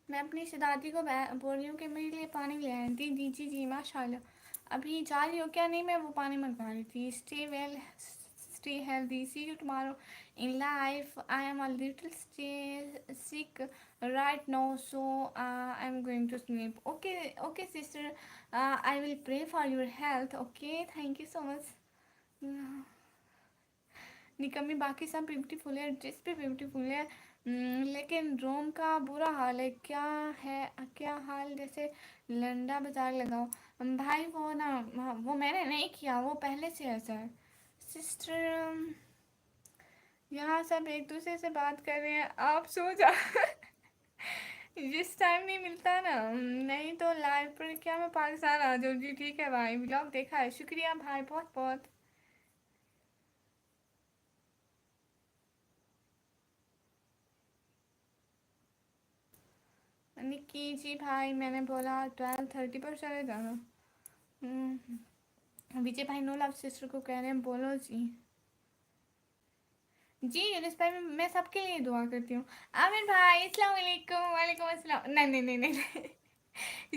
मैं अपनी शहज़ादी को बोल रही हूँ कि मेरे लिए पानी ले आए। दी जी जी जी माशाल्लाह। अभी जा रही हो क्या? नहीं, मैं वो पानी मंगवा रही थी। Stay well, stay healthy, see you tomorrow in life. I am a little stay sick right now, so I am going to sleep. Okay okay sister, I will pray for your health. Okay, thank you so much. निकम्मी बाकी सब beautiful है, dress भी beautiful है। लेकिन रोम का बुरा हाल है। क्या है, क्या हाल? जैसे लंडा बाजार लगाओ। भाई वो ना, वो मैंने नहीं किया, वो पहले से ऐसा है। सिस्टर, यहाँ सब एक दूसरे से बात कर रहे हैं, आप सो जा। जिस टाइम नहीं मिलता ना, नहीं तो लाइव पर क्या मैं पाकिस्तान आ जाऊँ जी? ठीक है भाई, ब्लॉग देखा है, शुक्रिया भाई बहुत बहुत। निक्की जी भाई मैंने बोला 12:30 पर चले जाना। विजय भाई नो लव सिस्टर को कह रहे हैं बोलो जी। जी यूनिस भाई मैं सबके लिए दुआ करती हूँ। आमिर भाई अस्सलाम वालेकुम। वालेकुम अस्सलाम। नहीं नहीं नहीं नहीं, नहीं।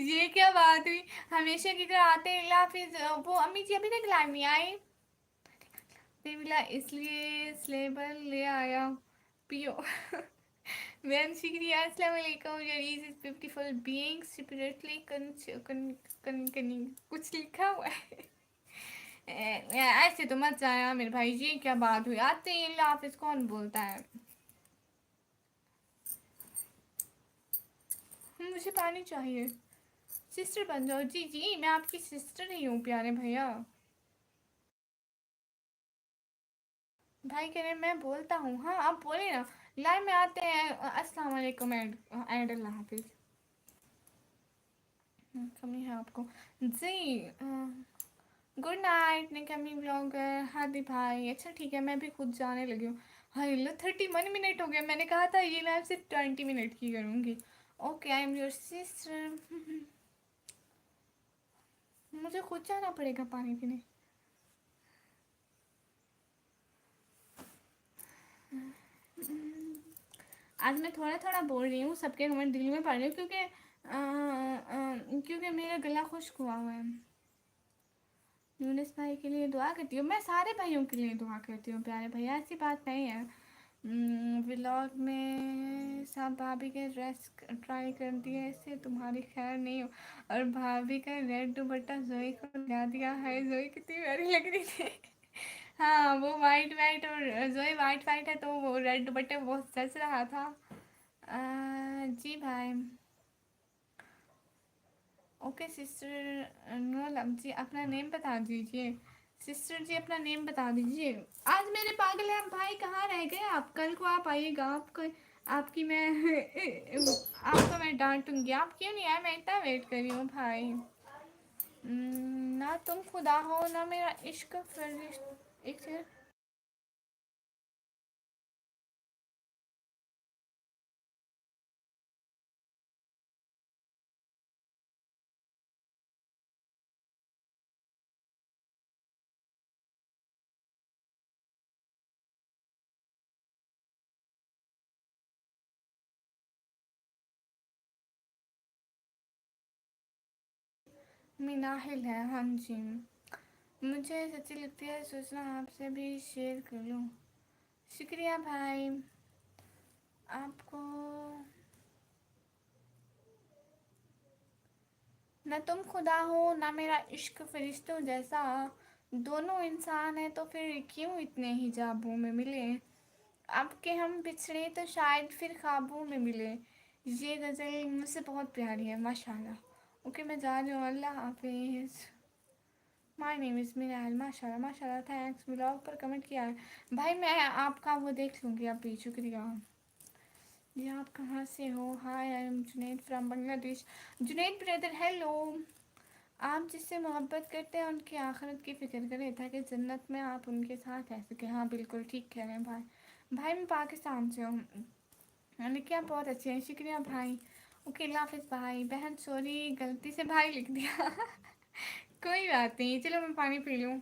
ये क्या बात हुई, हमेशा की तरह आते हैं हाफिज। वो अम्मी जी अभी तक लाइव नहीं आई। मिला इसलिए स्लेबल ले आया पियो। मैम शुक्रिया। अस्सलाम वालेकुम। Your is is beautiful being spiritually कुछ लिखा हुआ है। ऐसे तो मत जाया मेरे भाई जी, क्या बात हुई, आते ही हाफिज कौन बोलता है। मुझे पानी चाहिए। सिस्टर बन जाओ। जी जी मैं आपकी सिस्टर ही हूँ प्यारे भैया। भाई कह रहे मैं बोलता हूँ। हाँ आप बोले ना, लाइव में आते हैं। अस्सलाम वालेकुम एंड अल्लाह हाफिज। कमी है आपको जी। गुड नाइट निकमी ब्लॉगर हादी भाई। अच्छा ठीक है मैं भी खुद जाने लगी हूँ। हाँ लो 31 मिनट हो गए, मैंने कहा था ये लाइव सिर्फ 20 मिनट की करूँगी। Okay I am your sister. मुझे खुद जाना पड़ेगा पानी पीने। आज मैं थोड़ा थोड़ा बोल रही हूँ, सबके कमेंट दिल में पढ़ रही हूँ क्योंकि मेरा गला खुश्क हुआ हुआ है। यूनिस भाई के लिए दुआ करती हूँ, मैं सारे भाइयों के लिए दुआ करती हूँ प्यारे भैया, ऐसी बात नहीं है। व्लॉग में सब भाभी के ड्रेस ट्राई करती है, इससे तुम्हारी खैर नहीं हो। और भाभी का रेड दुपट्टा जोई को लगा दिया है, जोई कितनी प्यारी लग रही थी। हाँ वो वाइट वाइट और जोई वाइट वाइट है तो वो रेड दुपट्टे बहुत सच रहा था। जी भाई। ओके सिस्टर नूरम जी अपना नेम बता दीजिए। सिस्टर जी अपना नेम बता दीजिए। आज मेरे पागल है भाई कहाँ रह गए आप, कल को आप आइएगा। आपको आपकी मैं आपको मैं डांटूंगी, आप क्यों नहीं आए, मैं इतना वेट कर रही हूँ भाई। ना तुम खुदा हो ना मेरा इश्क फरिश्ता। एक सेकंड। मिनाहिल है हाँ जी। मुझे सच्ची लगती है सोचना आपसे भी शेयर कर लूँ। शुक्रिया भाई आपको। न तुम खुदा हो ना मेरा इश्क फरिश्तों जैसा, दोनों इंसान हैं तो फिर क्यों इतने हिजाबों में मिले। अब के हम बिछड़े तो शायद फिर ख्वाबों में मिले। ये गज़ल मुझसे बहुत प्यारी है माशाल्लाह। ओके मैं जा रही हूँ, अल्लाह हाफिज़। माय नेम इज़ मिनाल। माशाल्लाह माशाल्लाह थैंक्स, ब्लॉग पर कमेंट किया है भाई, मैं आपका वो देख लूँगी अभी, शुक्रिया। जी आप कहाँ से हो। Hi I am Junaid from Bangladesh. Junaid brother hello. आप जिससे मोहब्बत करते हैं उनकी आखिरत की फ़िक्र करें ताकि जन्नत में आप उनके साथ रह सकें। हाँ बिल्कुल ठीक कह रहे हैं भाई। भाई मैं पाकिस्तान से हूँ। लेकिन आप बहुत अच्छे हैं, शुक्रिया भाई। ओके अल्लाह हाफिज़ भाई। बहन सॉरी गलती से भाई लिख दिया। कोई बात नहीं, चलो मैं पानी पी लूँ।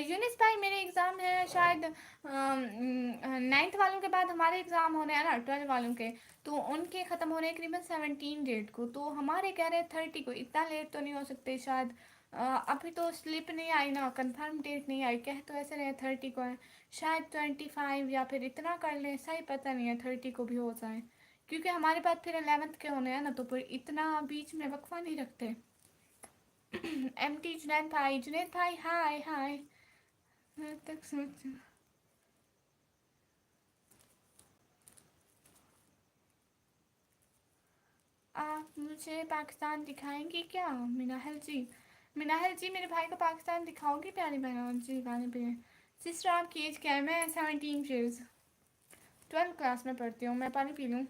यूनिस भाई मेरे एग्ज़ाम है शायद 9th वालों के बाद हमारे एग्ज़ाम होने हैं ना 12 वालों के, तो उनके ख़त्म हो रहे हैं करीबन 17 डेट को, तो हमारे कह रहे हैं 30 को। इतना लेट तो नहीं हो सकते शायद। अभी तो स्लिप नहीं आई ना, कंफर्म डेट नहीं आई, कह तो ऐसे रहे 30 को है, शायद 25 या फिर इतना कर लें, सही पता नहीं है 30 को भी हो जाए, क्योंकि हमारे पास फिर 11th के होने हैं ना, तो फिर इतना बीच में वक्फा नहीं रखते। एम टी जुनैद भाई हाय हाय। मैं तक सोच आप मुझे पाकिस्तान दिखाएंगे क्या मिनाहल जी। मिनाहल जी मेरे भाई को पाकिस्तान दिखाओगी प्यारी बहन जी गाने पे। सिस्टर आपकी एज क्या है। मैं 17 ईयर्स 12th क्लास में पढ़ती हूँ। मैं पानी पी लूँ।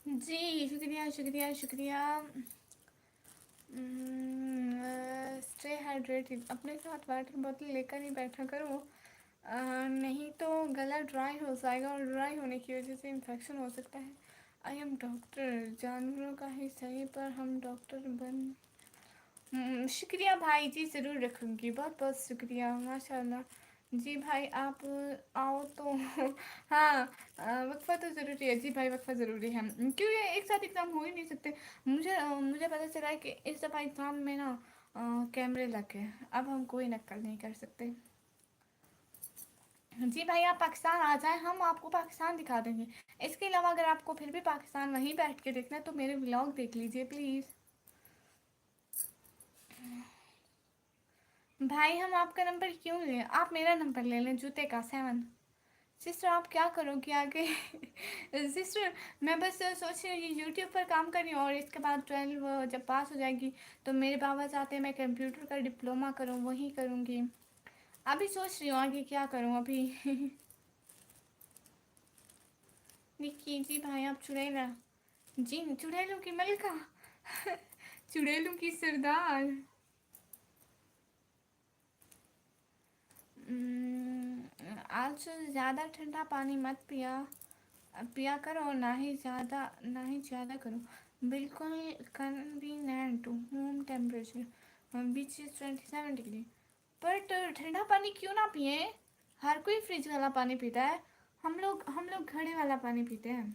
जी शुक्रिया शुक्रिया शुक्रिया। स्टे हाइड्रेटेड, अपने साथ वाटर बोतल लेकर ही बैठा करो, नहीं तो गला ड्राई हो जाएगा और ड्राई होने की वजह से इन्फेक्शन हो सकता है। आई एम डॉक्टर, जानवरों का ही सही पर हम डॉक्टर बन। शुक्रिया भाई जी, ज़रूर रखूँगी, बहुत बहुत शुक्रिया माशाल्लाह। जी भाई आप आओ तो हाँ, वक्फ़ा तो ज़रूरी है जी भाई, वक्फ़ा ज़रूरी है क्योंकि एक साथ एग्ज़ाम हो ही नहीं सकते। मुझे पता चला है कि इस दफ़ा एग्ज़ाम में ना कैमरे लगे, अब हम कोई नकल नहीं कर सकते। जी भाई आप पाकिस्तान आ जाएं, हम आपको पाकिस्तान दिखा देंगे। इसके अलावा अगर आपको फिर भी पाकिस्तान वहीं बैठ के देखना है तो मेरे व्लॉग देख लीजिए प्लीज़। भाई हम आपका नंबर क्यों लें, आप मेरा नंबर ले लें, जूते का 7। सिस्टर आप क्या करोगी आगे सिस्टर मैं बस सोच रही हूँ यूट्यूब पर काम कर रही हूँ और इसके बाद 12 जब पास हो जाएगी तो मेरे बाबा चाहते हैं मैं कंप्यूटर का डिप्लोमा करूँ, वही करूँगी। अभी सोच रही हूँ आगे क्या करूँ अभी निक्की जी भाई आप चुड़ैला, जी चुड़ैलों की मलका चुड़ैलों की सरदार। आज ज़्यादा ठंडा पानी मत पिया करो और ना ही ज़्यादा करो। बिल्कुल convenient room temperature beach 27 degree. But ठंडा पानी क्यों ना पिए, हर कोई फ्रिज वाला पानी पीता है। हम लोग घड़े वाला पानी पीते हैं।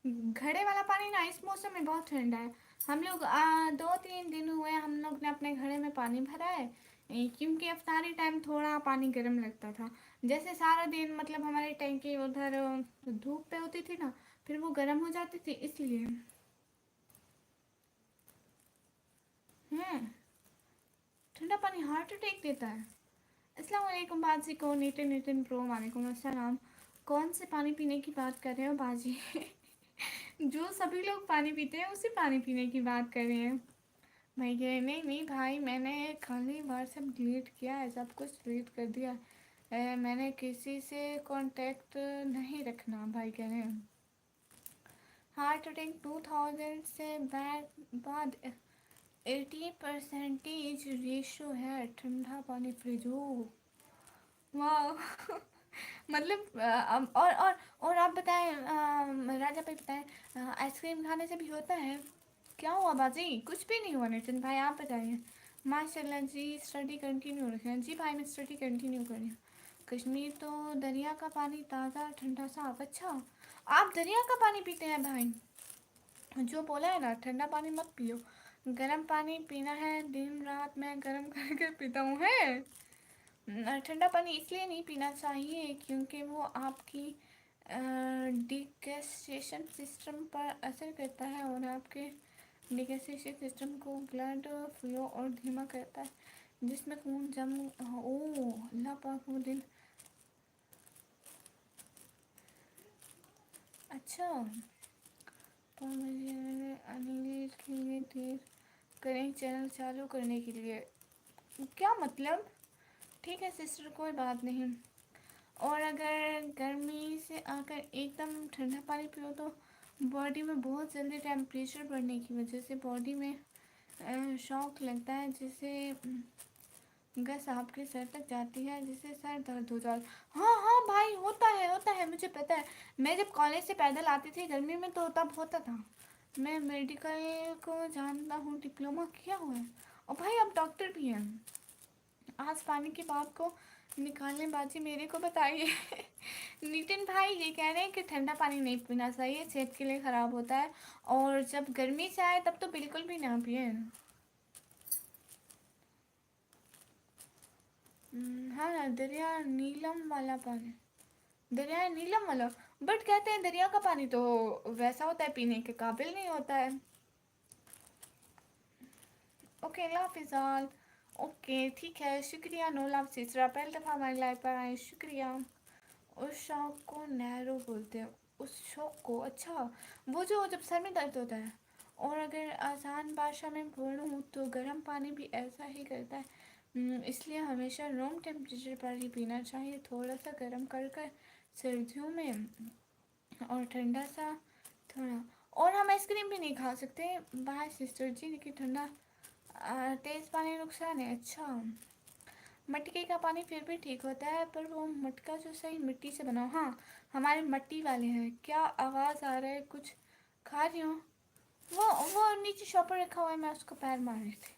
घड़े वाला पानी ना इस मौसम में बहुत ठंडा है। हम लोग 2-3 दिन हुए हम लोग ने अपने घड़े में पानी भरा है। क्योंकि अफ्तारी टाइम थोड़ा पानी गर्म लगता था। जैसे सारा दिन मतलब हमारी टैंकी उधर धूप पे होती थी ना, फिर वो गर्म हो जाती थी इसलिए। हम्म, ठंडा पानी हार्ट अटैक देता है। अस्सलाम वालेकुम बाजी को, नितिन नितिन प्रो वालेकुम अस्सलाम। कौन से पानी पीने की बात कर रहे हो बाजी जो सभी लोग पानी पीते हैं उसी पानी पीने की बात कर रहे हैं। मैं कह नहीं नहीं भाई, मैंने खाली व्हाट्सएप डिलीट किया है, सब कुछ डिलीट कर दिया। मैंने किसी से कांटेक्ट नहीं रखना भाई कह रहे हैं। हार्ट अटैक 2000 से बाद 80% रेशो है ठंडा पानी फ्रिज हो। वाह मतलब और आप बताएं राजा भाई बताएं, आइसक्रीम खाने से भी होता है? क्या हुआ बाजी? कुछ भी नहीं हुआ नितिन भाई, आप बताइए। माशाल्लाह जी, स्टडी कंटिन्यू रखें जी भाई, मैं स्टडी कंटिन्यू कर रही हूँ। कश्मीर तो दरिया का पानी ताज़ा ठंडा साफ। अच्छा आप दरिया का पानी पीते हैं भाई? जो बोला है ना ठंडा पानी मत पियो, गर्म पानी पीना है। दिन रात मैं गर्म करके पीता हूँ है। ठंडा पानी इसलिए नहीं पीना चाहिए क्योंकि वो आपकी डिगेस्टेशन सिस्टम पर असर करता है और आपके डिगेस्टेशन सिस्टम को ब्लड फ्लो और धीमा करता है जिसमें खून जम। ओ अल्लाह पाक वो दिन। अच्छा तो मुझे अनिल के लिए देर करें चैनल चालू करने के लिए, क्या मतलब? ठीक है सिस्टर कोई बात नहीं। और अगर गर्मी से आकर एकदम ठंडा पानी पियो तो बॉडी में बहुत जल्दी टेम्परेचर बढ़ने की वजह से बॉडी में शॉक लगता है, जिससे गैस आपके सर तक जाती है जिससे सर दर्द हो जाता है। हाँ हाँ भाई होता है मुझे पता है। मैं जब कॉलेज से पैदल आती थी गर्मी में तो तब होता था। मैं मेडिकल को जानता हूँ, डिप्लोमा किया हुआ है और भाई अब डॉक्टर भी हैं। आज पानी की बात को निकालने बाजी मेरे को बताइए नितिन भाई ये कह रहे हैं कि ठंडा पानी नहीं पीना चाहिए, सेहत के लिए ख़राब होता है और जब गर्मी से आए तब तो बिल्कुल भी ना पिए। हाँ दरिया नीलम वाला पानी, दरिया नीलम वाला। बट कहते हैं दरिया का पानी तो वैसा होता है पीने के काबिल नहीं होता है। Okay love फिजाल। ओके ठीक है शुक्रिया, नो लव सिस्टर, पहली दफ़ा हमारी लाइफ पर आए, शुक्रिया। उस शौक को नैरो बोलते हैं, उस शौक को? अच्छा वो जो जब सर में दर्द होता है। और अगर आसान भाषा में बोलूँ तो गर्म पानी भी ऐसा ही करता है। इसलिए हमेशा रूम टेम्परेचर पर ही पीना चाहिए, थोड़ा सा गर्म कर कर सर्दियों में, और ठंडा सा थोड़ा। और हम आइसक्रीम भी नहीं खा सकते बाहर सिस्टर जी, लेकिन ठंडा तेज़ पानी नुकसान है। अच्छा, मटके का पानी फिर भी ठीक होता है, पर वो मटका जो सही मिट्टी से बना हो। हाँ, हमारे मिट्टी वाले हैं। क्या आवाज़ आ रहा है? कुछ खा रही हूँ। वो नीचे शॉपर रखा हुआ है, मैं उसको पैर मार रही थी।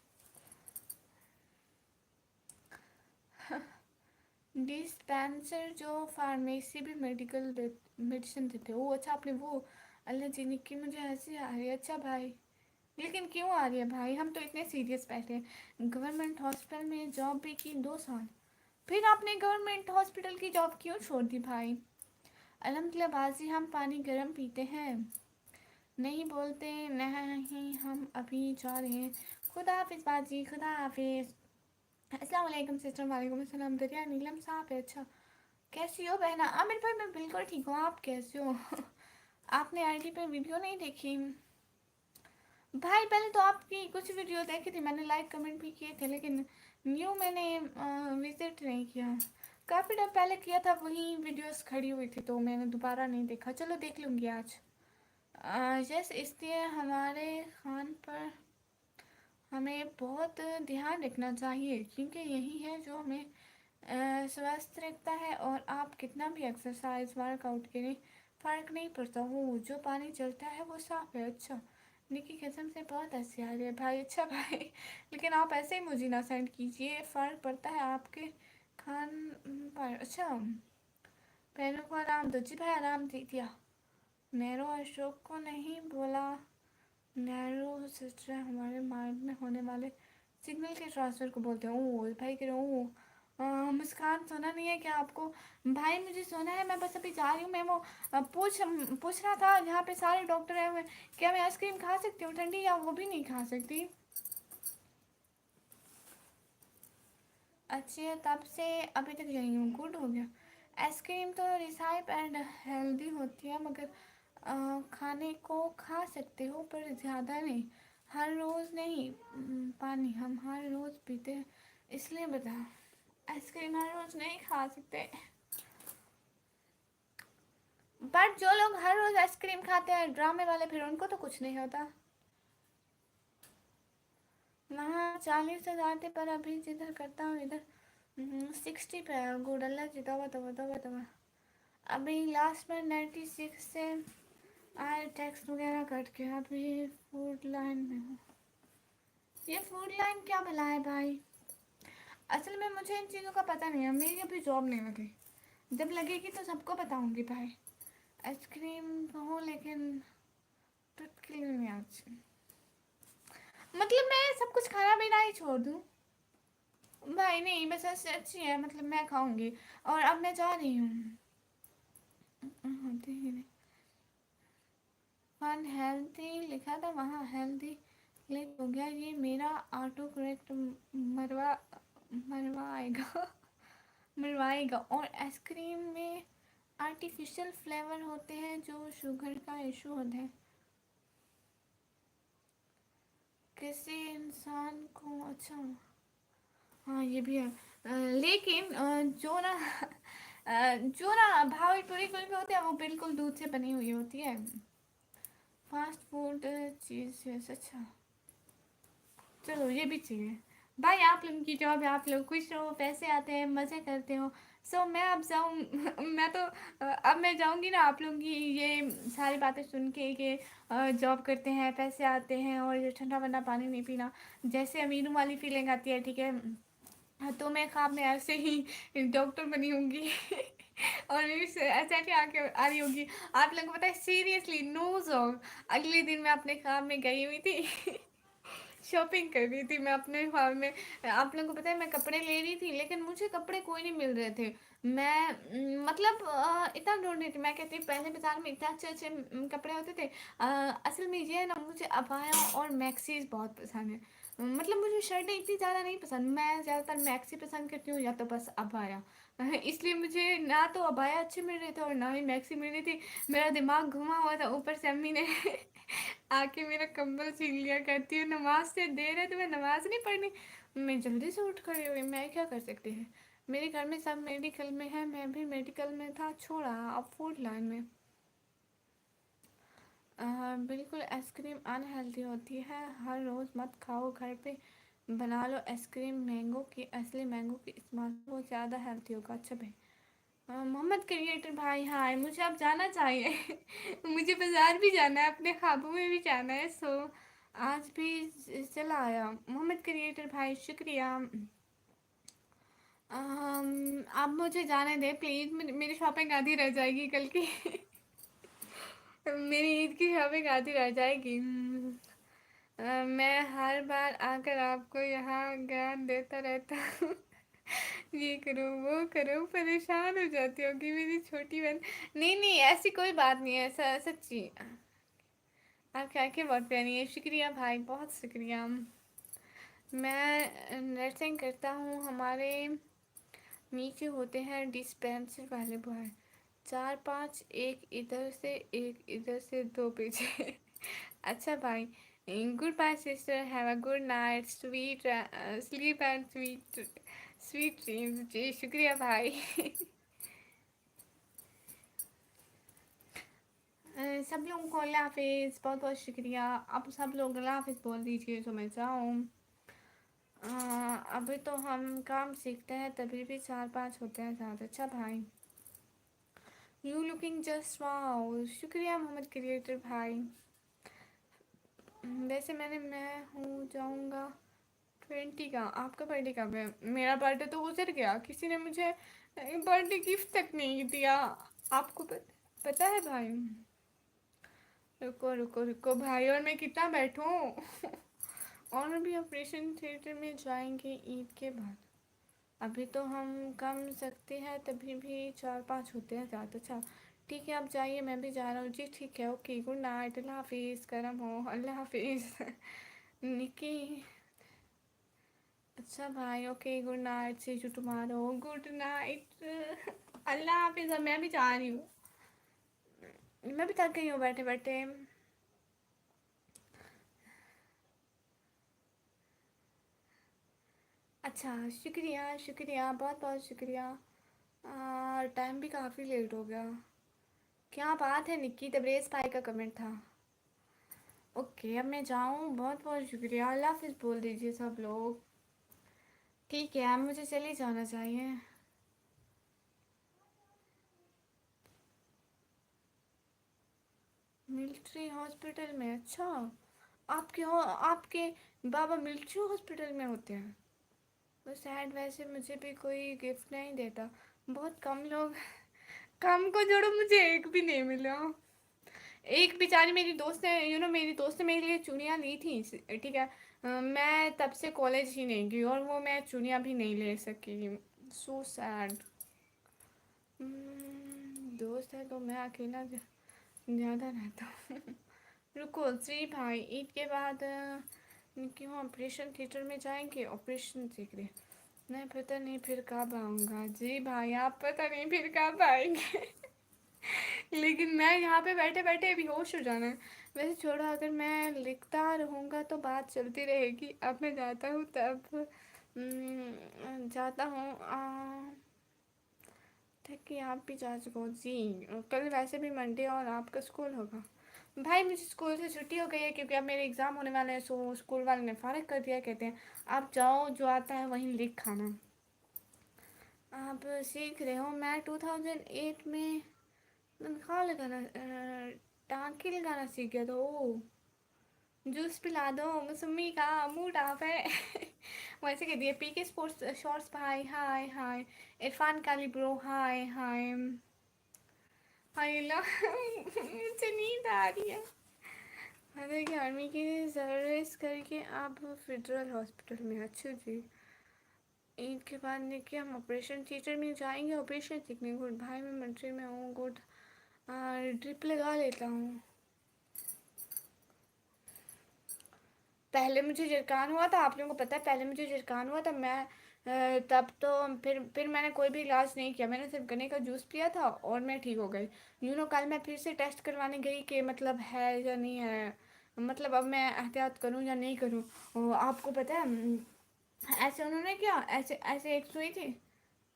डिस्पेंसर जो फार्मेसी भी मेडिकल मेडिसिन देते हो। अच्छा, आपने वो अल्लाह जी ने की, मुझे हंसी आ रही है। अच्छा भाई, लेकिन क्यों आ रही है भाई? हम तो इतने सीरियस बैठे हैं। गवर्नमेंट हॉस्पिटल में जॉब भी की 2 साल, फिर आपने गवर्नमेंट हॉस्पिटल की जॉब क्यों छोड़ दी भाई? अल्हम्दुलिल्लाह बाजी, हम पानी गर्म पीते हैं, नहीं बोलते नहीं। हम अभी जा रहे हैं। खुदा हाफिज़ बाजी, खुदा हाफिज़। अस्सलाम वालेकुम सिस्टर। वालेकुम अस्सलाम। दरिया नीलम साहब है। अच्छा, कैसी हो बहना? आमिर भाई मैं बिल्कुल ठीक हूँ, आप कैसे हो? आपने आईडी पे वीडियो नहीं देखी भाई? पहले तो आपकी कुछ वीडियो देखी थी मैंने, लाइक कमेंट भी किए थे, लेकिन न्यू मैंने विजिट नहीं किया। काफ़ी टाइम पहले किया था, वही वीडियोस खड़ी हुई थी, तो मैंने दोबारा नहीं देखा। चलो देख लूँगी आज। यस, इसलिए हमारे खान पर हमें बहुत ध्यान रखना चाहिए, क्योंकि यही है जो हमें स्वस्थ रखता है। और आप कितना भी एक्सरसाइज वर्कआउट करें, फ़र्क नहीं पड़ता। वो जो पानी चलता है वो साफ़ है। अच्छा, निकी कसम से बहुत हंसी आ रही है भाई। अच्छा भाई, लेकिन आप ऐसे ही मुझे ना सेंड कीजिए, फ़र्क पड़ता है आपके खान पर। अच्छा, पैरों को आराम दो जी भाई, आराम दे दिया। नैरो अशोक को नहीं बोला। नैरो सिस्टर हमारे माइंड में होने वाले सिग्नल के ट्रांसफ़र को बोलते हैं। ओ भाई कह रहे हो मुस्कान, सोना नहीं है क्या आपको? भाई मुझे सोना है, मैं बस अभी जा रही हूँ। मैं वो पूछ रहा था, यहाँ पे सारे डॉक्टर आए हुए हैं, क्या मैं आइसक्रीम खा सकती हूँ ठंडी, या वो भी नहीं खा सकती? अच्छा, तब से अभी तक यही हूँ, गुड हो गया। आइसक्रीम तो रिसाइप एंड हेल्दी होती है, मगर खाने को खा सकते हो, पर ज़्यादा नहीं, हर रोज़ नहीं। पानी हम हर रोज़ पीते हैं, इसलिए बता। आइसक्रीम हर रोज़ नहीं खा सकते, बट जो लोग हर रोज़ आइसक्रीम खाते हैं ड्रामे वाले, फिर उनको तो कुछ नहीं होता। वहाँ 40,000 थे, पर अभी जिधर करता हूँ इधर 60 पे है। गुड, अल्लाह जी, तवा तवा तवा तवा। अभी लास्ट में 96 से आए टैक्स वगैरह कट के, अभी फूड लाइन में हूँ। ये फूड लाइन क्या भला है भाई? असल में मुझे इन चीज़ों का पता नहीं है, मेरी अभी जॉब नहीं लगी। जब लगेगी तो सबको बताऊंगी भाई। आइसक्रीम हो, लेकिन चुटकी नहीं आज। मतलब मैं सब कुछ खाना पीना ही छोड़ दूँ भाई? नहीं, बस ऐसे अच्छी है, मतलब मैं खाऊंगी। और अब मैं जा रही हूँ। फन हेल्थी लिखा था वहाँ, हेल्थी क्लिक हो गया। ये मेरा ऑटो करेक्ट मरवा मरवाएगा मरवाएगा। और आइसक्रीम में आर्टिफिशियल फ्लेवर होते हैं जो शुगर का इशू होता है किसी इंसान को। अच्छा, हाँ ये भी है। लेकिन जो ना भावी पूरी कुल्फी होती है, वो बिल्कुल दूध से बनी हुई होती है। फास्ट फूड चीज़ है। अच्छा, चलो ये भी चाहिए भाई। आप लोगों की जॉब है, आप लोग खुश रहो, पैसे आते हैं, मज़े करते हो। सो मैं अब जाऊँ मैं तो अब मैं जाऊँगी ना, आप लोगों की ये सारी बातें सुन के कि जॉब करते हैं, पैसे आते हैं, और ये ठंडा वंडा पानी नहीं पीना, जैसे अमीरों वाली फीलिंग आती है, ठीक है। हाँ, तो मैं ख्वाब में ऐसे ही डॉक्टर बनी होंगी और मेरी एस आई पी आके आ रही होगी। आप लोगों को पता है, सीरियसली नो जोक, अगले दिन मैं अपने ख्वाब में गई हुई थी शॉपिंग कर रही थी मैं अपने ख्वाब में। आप लोगों को पता है, मैं कपड़े ले रही थी, लेकिन मुझे कपड़े कोई नहीं मिल रहे थे। मैं मतलब इतना ढूंढ रही थी। मैं कहती पहले बाजार में इतने अच्छे अच्छे कपड़े होते थे। असल में ये है ना, मुझे अबाया और मैक्सीज बहुत पसंद है। मतलब मुझे शर्टें इतनी ज़्यादा नहीं पसंद, मैं ज़्यादातर मैक्सी पसंद करती हूँ, या तो बस अबाया। इसलिए मुझे ना तो अबाया अच्छे मिल रहे थे, और ना ही मैक्सी मिल रही थी। मेरा दिमाग घुमा हुआ था। ऊपर से अम्मी ने आके मेरा कंबल छीन लिया, करती हूँ नमाज से देर है तुम्हें नमाज नहीं पढ़नी। मैं जल्दी से उठ खड़ी हुई, मैं क्या कर सकती है। मेरे घर में सब मेडिकल में है, मैं भी मेडिकल में था, छोड़ा अब फूड लाइन में। बिल्कुल, आइसक्रीम अनहेल्दी होती है, हर रोज़ मत खाओ, घर पे बना लो आइसक्रीम, मैंगो की, असली मैंगो की इस्तेमाल, वो ज़्यादा हेल्थी होगा। अच्छा भाई, मोहम्मद क्रिएटर भाई, हाय, मुझे आप जाना चाहिए। मुझे बाज़ार भी जाना है, अपने ख्वाबों में भी जाना है, सो आज भी चला आया। मोहम्मद क्रिएटर भाई, शुक्रिया। आप मुझे जाने दें प्लीज़, मेरी शॉपिंग आधी रह जाएगी कल की। मेरी ईद की शॉपिंग आधी रह जाएगी। मैं हर बार आकर आपको यहाँ ज्ञान देता रहता हूँ। ये करो वो करो, परेशान हो जाती होगी मेरी छोटी बहन। नहीं नहीं, ऐसी कोई बात नहीं है, सच्ची। आप क्या क्या बहुत प्यारी है, शुक्रिया भाई, बहुत शुक्रिया। मैं नर्सिंग करता हूँ, हमारे नीचे होते हैं डिस्पेंसर वाले बॉय, चार पांच, एक इधर से एक इधर से, दो पीछे। अच्छा भाई, goodbye sister, have a good night, sweet sleep and sweet sweet dreams. जी शुक्रिया भाई। सब लोगों को अल्लाह हाफिज़, बहुत बहुत शुक्रिया। अब सब लोग अल्लाह हाफिज़ बोल दीजिए तो मैं जाऊँ। अभी तो हम काम सीखते हैं, तभी भी चार पांच होते हैं साथ। अच्छा भाई, यू लुकिंग जस्ट वाओ, शुक्रिया मोहम्मद क्रिएटर भाई। वैसे मैं हूँ जाऊँगा 20 का, आपका बर्थडे कब है? मेरा बर्थडे तो गुजर गया, किसी ने मुझे बर्थडे गिफ्ट तक नहीं दिया। आपको पता है भाई? रुको रुको रुको भाई, और मैं कितना बैठूं? और भी ऑपरेशन थिएटर में जाएंगे ईद के बाद। अभी तो हम कम सकते हैं, तभी भी चार पांच होते हैं ज़्यादा। अच्छा ठीक है, आप जाइए, मैं भी जा रहा हूँ जी। ठीक है, ओके, गुड नाइट, अल्लाह हाफिज़, करम हो, अल्लाह हाफिज़। निकी, अच्छा भाई, okay, good night, see you tomorrow, good night. अल्लाह हाफिज़। अब मैं भी जा रही हूँ, मैं भी थक गई हूँ बैठे बैठे। अच्छा, शुक्रिया शुक्रिया, बहुत बहुत शुक्रिया। टाइम भी काफ़ी लेट हो गया। क्या बात है निक्की, तबरेज़ भाई का कमेंट था। ओके, अब मैं जाऊँ, बहुत बहुत शुक्रिया, अल्लाह हाफिज़ बोल दीजिए सब लोग। ठीक है, अब मुझे चले जाना चाहिए। मिलिट्री हॉस्पिटल में? अच्छा, आपके बाबा मिलिट्री हॉस्पिटल में होते हैं? बस सैड, वैसे मुझे भी कोई गिफ्ट नहीं देता, बहुत कम लोग। कम को जोड़ो, मुझे एक भी नहीं मिला। एक बेचारी मेरी दोस्त ने, मेरी दोस्त ने मेरे लिए चूड़ियाँ ली थी, ठीक है। मैं तब से कॉलेज ही नहीं गई, और वो मैं चूड़ियाँ भी नहीं ले सकी। So sad. दोस्त है तो मैं अकेला ज़्यादा रहता हूँ। रुको जी भाई, ईद के बाद क्यों ऑपरेशन थिएटर में जाएंगे, ऑपरेशन सीख रहे? नहीं, पता नहीं फिर कब आऊँगा जी भाई, आप पता नहीं फिर कब आएंगे। लेकिन मैं यहाँ पे बैठे बैठे बेहोश हो जाना है। वैसे छोड़ो, अगर मैं लिखता रहूँगा तो बात चलती रहेगी। अब मैं जाता हूँ, तब जाता हूँ। ठीक है, आप भी जा सको जी। कल वैसे भी मंडे और आपका स्कूल होगा। भाई मुझे स्कूल से छुट्टी हो गई है, क्योंकि अब मेरे एग्ज़ाम होने वाले हैं, सो स्कूल वाले ने फारिग कर दिया। कहते हैं आप जाओ, जो आता है वहीं लिख खाना। आप सीख रहे हो? मैं 2008 में खा लगाना, टाँके लगाना सीख गया था। ओ, जूस पिला दो, मौसमी का मूड ऑफ है। वैसे कह दिया, पीके स्पोर्ट्स शॉर्ट्स भाई, हाय हाय। इरफान काली ब्रो, हाय हाय। हाय ला। मुझे नींद आ रही है। मतलब कि आर्मी की सर्विस करके आप फेडरल हॉस्पिटल में? अच्छा जी। ईद के बाद देखिए हम ऑपरेशन थिएटर में जाएंगे ऑपरेशन सीखने। गुड भाई, मैं मिलिट्री में हूँ, गुड। ड्रिप लगा लेता हूँ। पहले मुझे झिड़कान हुआ था, आप लोगों को पता है, पहले मुझे झिड़कान हुआ था। मैं तब तो फिर मैंने कोई भी इलाज नहीं किया, मैंने सिर्फ गन्ने का जूस पिया था और मैं ठीक हो गई। कल मैं फिर से टेस्ट करवाने गई कि मतलब है या नहीं है, मतलब अब मैं एहतियात करूँ या नहीं करूँ। आपको पता है, ऐसे उन्होंने क्या, ऐसे ऐसे एक सुई थी,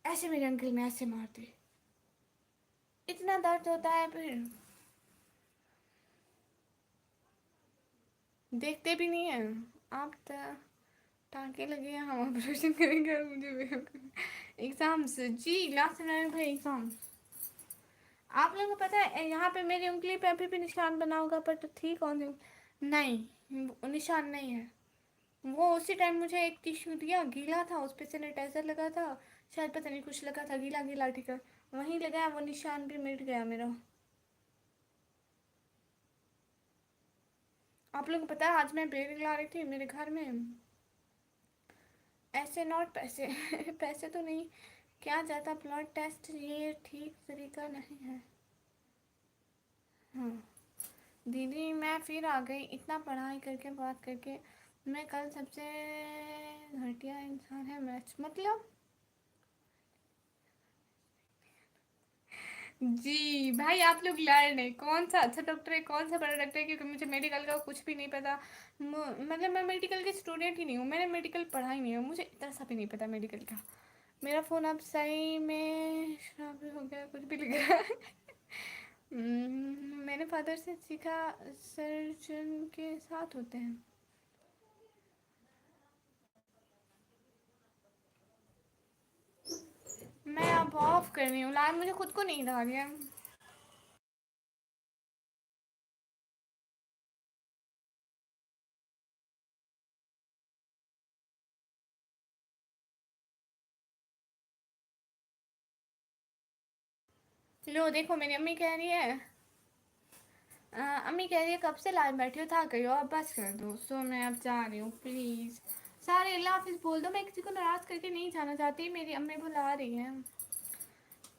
ऐसे मेरे अंकल ने ऐसे मार दी, इतना दर्द होता है। फिर देखते भी नहीं है आप तो, टाँके लगे हैं, हम ऑपरेशन करेंगे और मुझे एग्जाम्स जी, लास्ट भाई एग्जाम। आप लोगों को पता है यहाँ पे मेरी उंगली पे अभी भी निशान बना होगा, पर तो ठीक हो नहीं, वो निशान नहीं है। वो उसी टाइम मुझे एक टिश्यू दिया, गीला था, उस पर सैनिटाइजर लगा था शायद, पता नहीं कुछ लगा था, गीला गीला ठीक है, वहीं लगाया, वो निशान भी मिट गया मेरा। आप लोगों को पता है आज मैं बेर ला रही थी मेरे घर में, ऐसे नॉट पैसे पैसे तो नहीं, क्या जाता ब्लड टेस्ट, ये ठीक तरीका नहीं है। हाँ दीदी मैं फिर आ गई, इतना पढ़ाई करके बात करके, मैं कल सबसे घटिया इंसान है मैथ्स मतलब। जी भाई आप लोग लर्न है, कौन सा अच्छा डॉक्टर है, कौन सा बड़ा डॉक्टर है, क्योंकि मुझे मेडिकल का कुछ भी नहीं पता। मतलब मैं मेडिकल की स्टूडेंट ही नहीं हूँ, मैंने मेडिकल पढ़ा ही नहीं है, मुझे इतना सा भी नहीं पता मेडिकल का। मेरा फ़ोन अब सही में खराब हो गया, कुछ भी लिख रहा है मैंने फादर से सीखा, सर्जन के साथ होते हैं। मैं अब ऑफ कर रही हूँ लाइव, मुझे खुद को नींद आ रही है। लो देखो मेरी अम्मी कह रही है, अम्मी कह रही है कब से लाइव बैठी हो, थक गई हो अब बस कर दो, सो मैं अब जा रही हूँ प्लीज़। सारे अल्लाह हाफिज़ बोल दो, मैं किसी को नाराज़ करके नहीं जाना चाहती, मेरी अम्मी बुला रही हैं।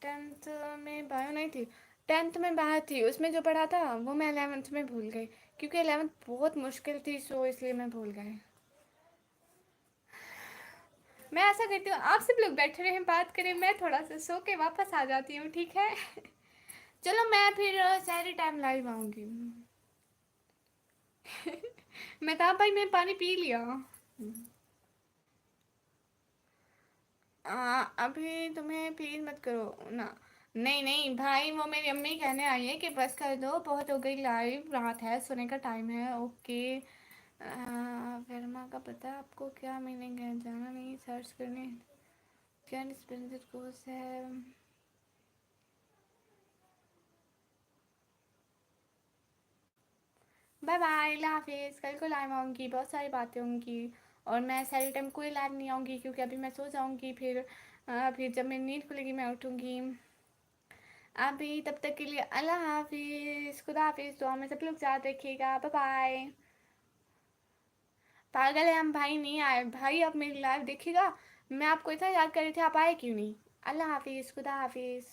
10th में बायो नहीं थी, 10th में बायो थी, उसमें जो पढ़ा था वो मैं 11th में भूल गई, क्योंकि 11th बहुत मुश्किल थी, सो इसलिए मैं भूल गई। मैं ऐसा करती हूँ आप सब लोग बैठे रहे बात करें, मैं थोड़ा सा सो के वापस आ जाती हूँ, ठीक है चलो मैं फिर सारी टाइम लाइव आऊँगी मैं भाई मैं पानी पी लिया। अभी तुम्हें प्लीज मत करो ना, नहीं नहीं भाई, वो मेरी अम्मी कहने आई है कि बस कर दो, बहुत हो गई लाइव, रात है, सोने का टाइम है, ओके। वर्मा का पता है आपको क्या मीनिंग है, जाना नहीं सर्च करने, क्या डिस्पेंसर कोर्स है। बाय बाय, अल्लाह हाफिज़, कल को लाइव आऊँगी, बहुत सारी बातें होंगी, और मैं सारी टाइम कोई लाइव नहीं आऊँगी, क्योंकि अभी मैं सो जाऊँगी, फिर जब मेरी नींद खुलेगी मैं उठूँगी। अभी तब तक के लिए अल्लाह हाफिज़, खुदा हाफिज़, दुआ में सब लोग याद रखिएगा, बाय बाय। पागल है हम, भाई नहीं आए, भाई अब मेरी लाइव देखिएगा, मैं आपको इतना याद कर रही थी, आप आए क्यों नहीं। अल्लाह हाफिज़, खुदा हाफिज़।